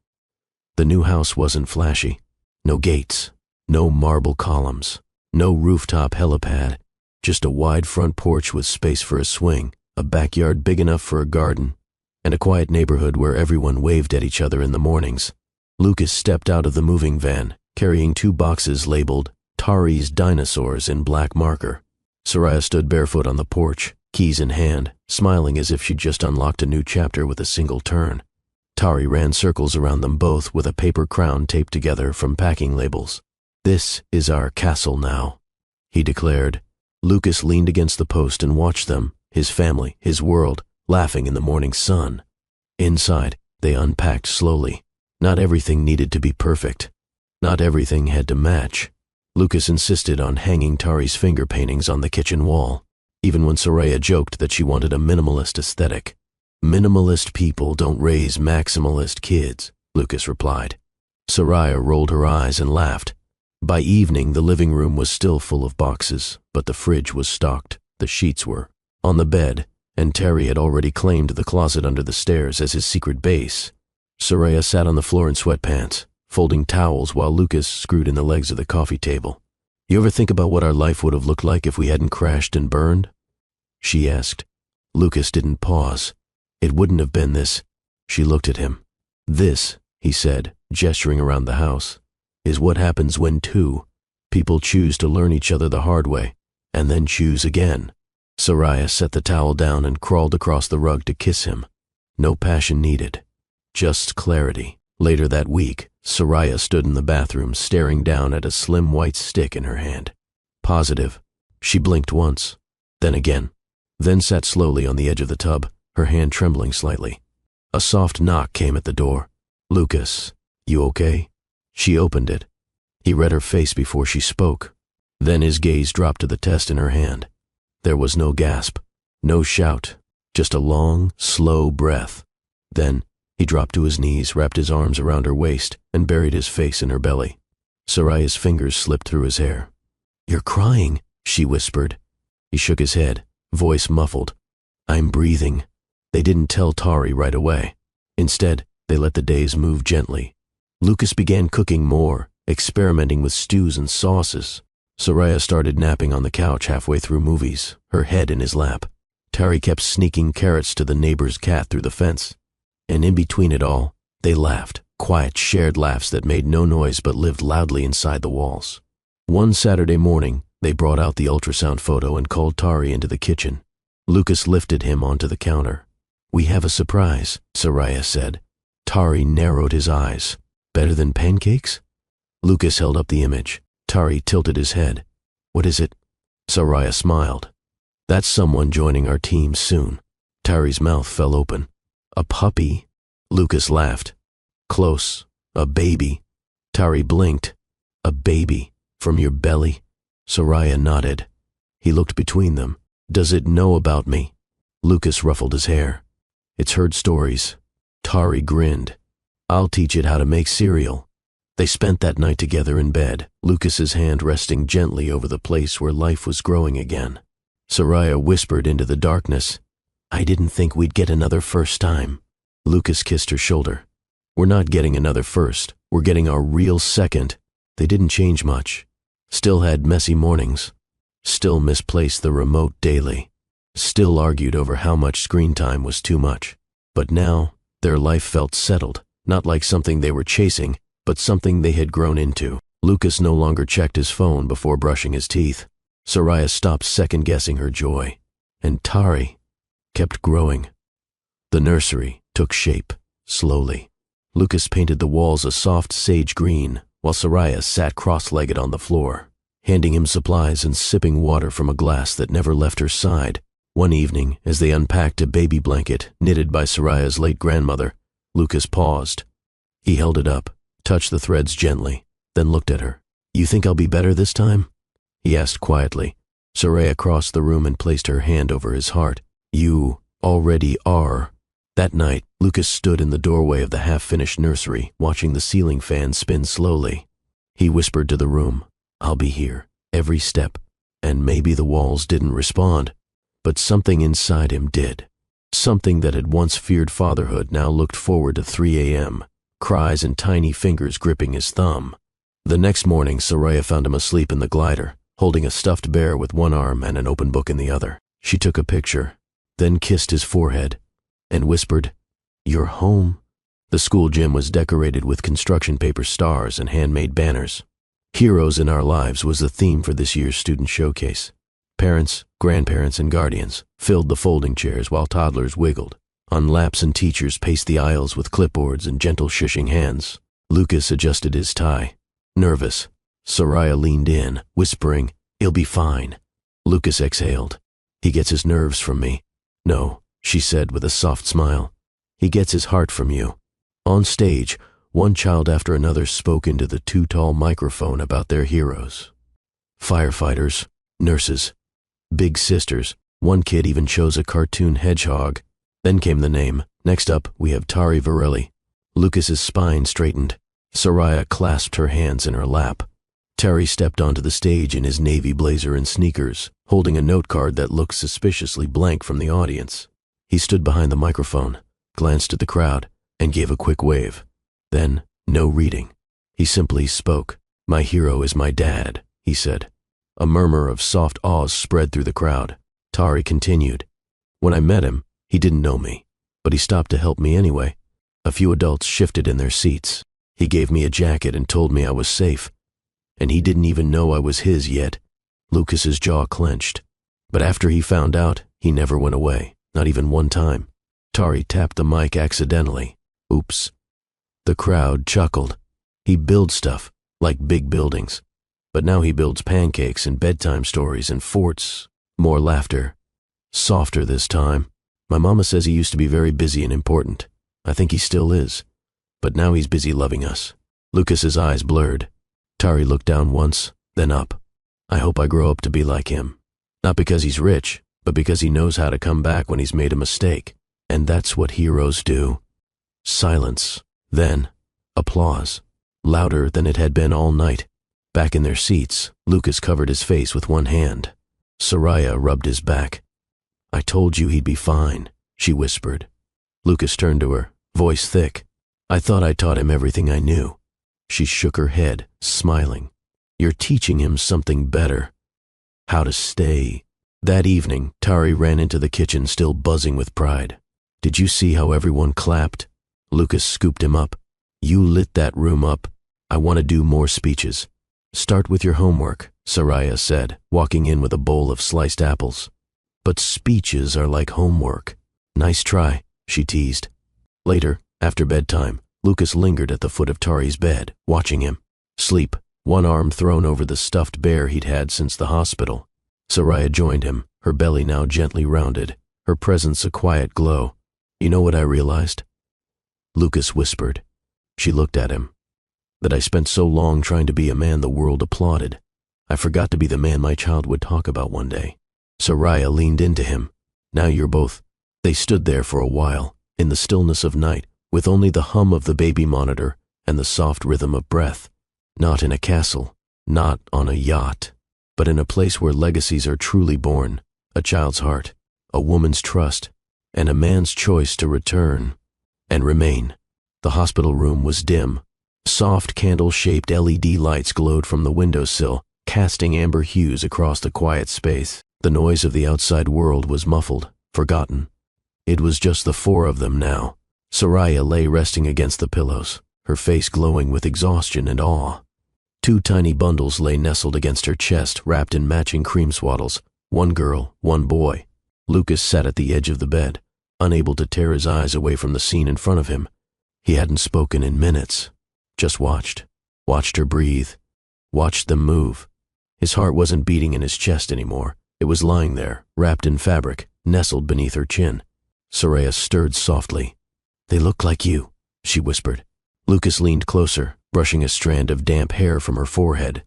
The new house wasn't flashy. No gates, no marble columns, no rooftop helipad, just a wide front porch with space for a swing, a backyard big enough for a garden, and a quiet neighborhood where everyone waved at each other in the mornings. Lucas stepped out of the moving van, carrying 2 boxes labeled Tari's Dinosaurs in black marker. Soraya stood barefoot on the porch, keys in hand, smiling as if she'd just unlocked a new chapter with a single turn. Tari ran circles around them both with a paper crown taped together from packing labels. "This is our castle now," he declared. Lucas leaned against the post and watched them, his family, his world, laughing in the morning sun. Inside, they unpacked slowly. Not everything needed to be perfect. Not everything had to match. Lucas insisted on hanging Tari's finger paintings on the kitchen wall, even when Soraya joked that she wanted a minimalist aesthetic. "Minimalist people don't raise maximalist kids," Lucas replied. Soraya rolled her eyes and laughed. By evening, the living room was still full of boxes, but the fridge was stocked, the sheets were on the bed, and Terry had already claimed the closet under the stairs as his secret base. Soraya sat on the floor in sweatpants, folding towels while Lucas screwed in the legs of the coffee table. "You ever think about what our life would have looked like if we hadn't crashed and burned?" she asked. Lucas didn't pause. "It wouldn't have been this." She looked at him. "This," he said, gesturing around the house, "is what happens when two people choose to learn each other the hard way, and then choose again." Soraya set the towel down and crawled across the rug to kiss him. No passion needed, just clarity. Later that week, Soraya stood in the bathroom staring down at a slim white stick in her hand. Positive. She blinked once, then again, then sat slowly on the edge of the tub, her hand trembling slightly. A soft knock came at the door. "Lucas, you okay?" She opened it. He read her face before she spoke. Then his gaze dropped to the test in her hand. There was no gasp, no shout, just a long, slow breath. Then he dropped to his knees, wrapped his arms around her waist, and buried his face in her belly. Soraya's fingers slipped through his hair. "You're crying," she whispered. He shook his head, voice muffled. "I'm breathing." They didn't tell Tari right away. Instead, they let the days move gently. Lucas began cooking more, experimenting with stews and sauces. Soraya started napping on the couch halfway through movies, her head in his lap. Tari kept sneaking carrots to the neighbor's cat through the fence. And in between it all, they laughed, quiet, shared laughs that made no noise but lived loudly inside the walls. One Saturday morning, they brought out the ultrasound photo and called Tari into the kitchen. Lucas lifted him onto the counter. "We have a surprise," Soraya said. Tari narrowed his eyes. "Better than pancakes?" Lucas held up the image. Tari tilted his head. What is it? Soraya smiled. That's someone joining our team soon. Tari's mouth fell open. A puppy? Lucas laughed. Close. A baby. Tari blinked. A baby? From your belly? Soraya nodded. He looked between them. Does it know about me? Lucas ruffled his hair. It's heard stories. Tari grinned. I'll teach it how to make cereal. They spent that night together in bed, Lucas's hand resting gently over the place where life was growing again. Soraya whispered into the darkness, I didn't think we'd get another first time. Lucas kissed her shoulder. We're not getting another first. We're getting our real second. They didn't change much. Still had messy mornings. Still misplaced the remote daily. Still argued over how much screen time was too much. But now, their life felt settled, not like something they were chasing, but something they had grown into. Lucas no longer checked his phone before brushing his teeth. Soraya stopped second-guessing her joy. And Tari kept growing. The nursery took shape, slowly. Lucas painted the walls a soft sage green, while Soraya sat cross-legged on the floor, handing him supplies and sipping water from a glass that never left her side. One evening, as they unpacked a baby blanket knitted by Soraya's late grandmother, Lucas paused. He held it up, touched the threads gently, then looked at her. You think I'll be better this time? He asked quietly. Soraya crossed the room and placed her hand over his heart. You already are. That night, Lucas stood in the doorway of the half-finished nursery, watching the ceiling fan spin slowly. He whispered to the room, I'll be here, every step. And maybe the walls didn't respond, but something inside him did. Something that had once feared fatherhood now looked forward to 3 a.m., cries and tiny fingers gripping his thumb. The next morning, Soraya found him asleep in the glider, holding a stuffed bear with one arm and an open book in the other. She took a picture, then kissed his forehead, and whispered, You're home. The school gym was decorated with construction paper stars and handmade banners. Heroes in our lives was the theme for this year's student showcase. Parents, grandparents, and guardians filled the folding chairs while toddlers wiggled. On laps and teachers paced the aisles with clipboards and gentle shushing hands. Lucas adjusted his tie. Nervous, Soraya leaned in, whispering, He'll be fine. Lucas exhaled. He gets his nerves from me. No, she said with a soft smile. He gets his heart from you. On stage, one child after another spoke into the too-tall microphone about their heroes. Firefighters, nurses, big sisters. One kid even chose a cartoon hedgehog. Then came the name. Next up, we have Tari Varelli. Lucas's spine straightened. Soraya clasped her hands in her lap. Tari stepped onto the stage in his navy blazer and sneakers, holding a note card that looked suspiciously blank from the audience. He stood behind the microphone, glanced at the crowd, and gave a quick wave. Then, no reading. He simply spoke. My hero is my dad, he said. A murmur of soft awes spread through the crowd. Tari continued. When I met him, he didn't know me, but he stopped to help me anyway. A few adults shifted in their seats. He gave me a jacket and told me I was safe. And he didn't even know I was his yet. Lucas's jaw clenched. But after he found out, he never went away, not even one time. Tari tapped the mic accidentally. Oops. The crowd chuckled. He builds stuff, like big buildings. But now he builds pancakes and bedtime stories and forts. More laughter. Softer this time. My mama says he used to be very busy and important. I think he still is. But now he's busy loving us. Lucas's eyes blurred. Tari looked down once, then up. I hope I grow up to be like him. Not because he's rich, but because he knows how to come back when he's made a mistake. And that's what heroes do. Silence. Then, applause. Louder than it had been all night. Back in their seats, Lucas covered his face with one hand. Soraya rubbed his back. I told you he'd be fine, she whispered. Lucas turned to her, voice thick. I thought I taught him everything I knew. She shook her head, smiling. You're teaching him something better. How to stay. That evening, Tari ran into the kitchen still buzzing with pride. Did you see how everyone clapped? Lucas scooped him up. You lit that room up. I want to do more speeches. Start with your homework, Soraya said, walking in with a bowl of sliced apples. But speeches are like homework. Nice try, she teased. Later, after bedtime, Lucas lingered at the foot of Tari's bed, watching him. Sleep, one arm thrown over the stuffed bear he'd had since the hospital. Soraya joined him, her belly now gently rounded, her presence a quiet glow. You know what I realized? Lucas whispered. She looked at him. That I spent so long trying to be a man the world applauded. I forgot to be the man my child would talk about one day. Soraya leaned into him. Now you're both. They stood there for a while, in the stillness of night, with only the hum of the baby monitor and the soft rhythm of breath. Not in a castle, not on a yacht, but in a place where legacies are truly born, a child's heart, a woman's trust, and a man's choice to return and remain. The hospital room was dim. Soft candle-shaped LED lights glowed from the windowsill, casting amber hues across the quiet space. The noise of the outside world was muffled, forgotten. It was just the four of them now. Soraya lay resting against the pillows, her face glowing with exhaustion and awe. Two tiny bundles lay nestled against her chest, wrapped in matching cream swaddles. One girl, one boy. Lucas sat at the edge of the bed, unable to tear his eyes away from the scene in front of him. He hadn't spoken in minutes. Just watched her breathe, watched them move. His heart wasn't beating in his chest anymore. It was lying there, wrapped in fabric, nestled beneath her chin. Soraya stirred softly. They look like you, she whispered. Lucas leaned closer, brushing a strand of damp hair from her forehead.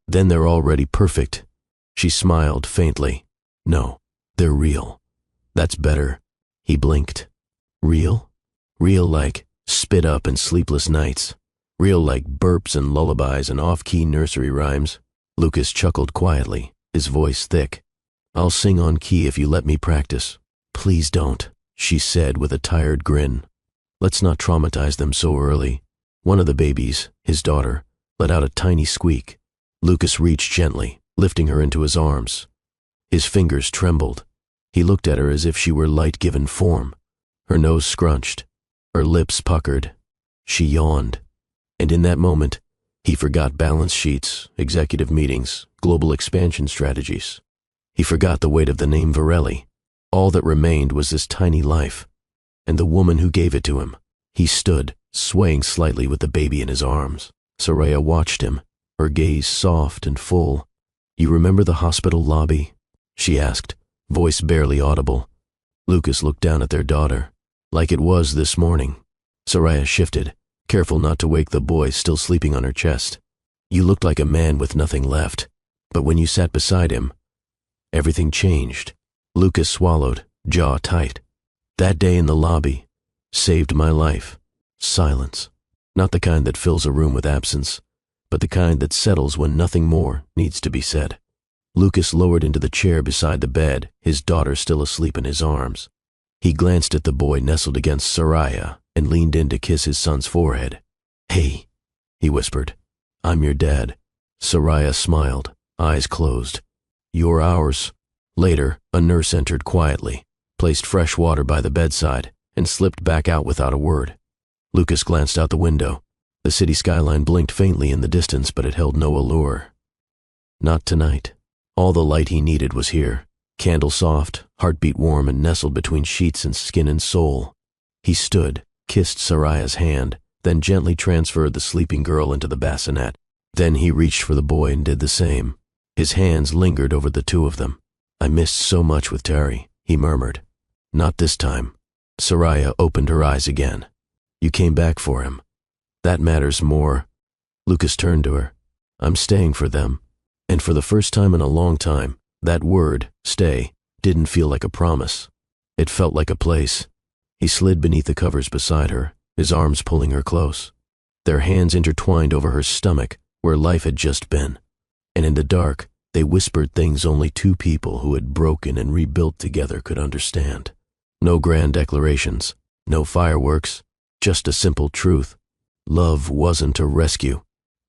Then they're already perfect. She smiled faintly. No, they're real. That's better. He blinked. Real? Real like spit up and sleepless nights. Real like burps and lullabies and off-key nursery rhymes. Lucas chuckled quietly, his voice thick. I'll sing on key if you let me practice. Please don't, she said with a tired grin. Let's not traumatize them so early. One of the babies, his daughter, let out a tiny squeak. Lucas reached gently, lifting her into his arms. His fingers trembled. He looked at her as if she were light-given form. Her nose scrunched, her lips puckered. She yawned. And in that moment, he forgot balance sheets, executive meetings, global expansion strategies. He forgot the weight of the name Varelli. All that remained was this tiny life, and the woman who gave it to him. He stood, swaying slightly with the baby in his arms. Soraya watched him, her gaze soft and full. You remember the hospital lobby? She asked, voice barely audible. Lucas looked down at their daughter, like it was this morning. Soraya shifted, careful not to wake the boy still sleeping on her chest. You looked like a man with nothing left, but when you sat beside him, everything changed. Lucas swallowed, jaw tight. That day in the lobby saved my life. Silence. Not the kind that fills a room with absence, but the kind that settles when nothing more needs to be said. Lucas lowered into the chair beside the bed, his daughter still asleep in his arms. He glanced at the boy nestled against Soraya and leaned in to kiss his son's forehead. Hey, he whispered. I'm your dad. Soraya smiled, eyes closed. You're ours. Later, a nurse entered quietly, placed fresh water by the bedside, and slipped back out without a word. Lucas glanced out the window. The city skyline blinked faintly in the distance, but it held no allure. Not tonight. All the light he needed was here, candle soft, heartbeat warm, and nestled between sheets and skin and soul. He stood, kissed Soraya's hand, then gently transferred the sleeping girl into the bassinet. Then he reached for the boy and did the same. His hands lingered over the two of them. I missed so much with Terry, he murmured. Not this time. Soraya opened her eyes again. You came back for him. That matters more. Lucas turned to her. I'm staying for them. And for the first time in a long time, that word, stay, didn't feel like a promise. It felt like a place. He slid beneath the covers beside her, his arms pulling her close. Their hands intertwined over her stomach, where life had just been. And in the dark, they whispered things only two people who had broken and rebuilt together could understand. No grand declarations, no fireworks, just a simple truth. Love wasn't a rescue.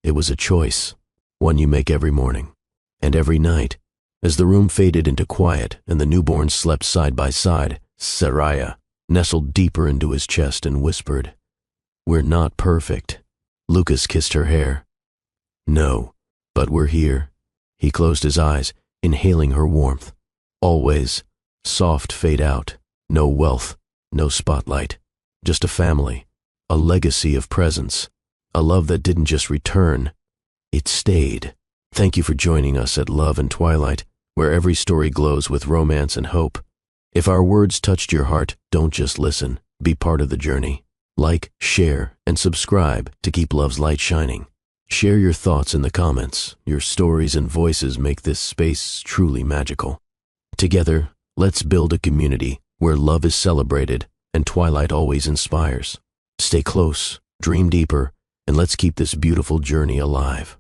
It was a choice, one you make every morning. And every night, as the room faded into quiet and the newborns slept side by side, Soraya nestled deeper into his chest and whispered, We're not perfect. Lucas kissed her hair. No, but we're here. He closed his eyes, inhaling her warmth. Always, soft fade out, no wealth, no spotlight, just a family, a legacy of presence, a love that didn't just return, It stayed. Thank you for joining us at Love and Twilight, where every story glows with romance and hope. If our words touched your heart, don't just listen. Be part of the journey. Like, share, and subscribe to keep love's light shining. Share your thoughts in the comments. Your stories and voices make this space truly magical. Together, let's build a community where love is celebrated and Twilight always inspires. Stay close, dream deeper, and let's keep this beautiful journey alive.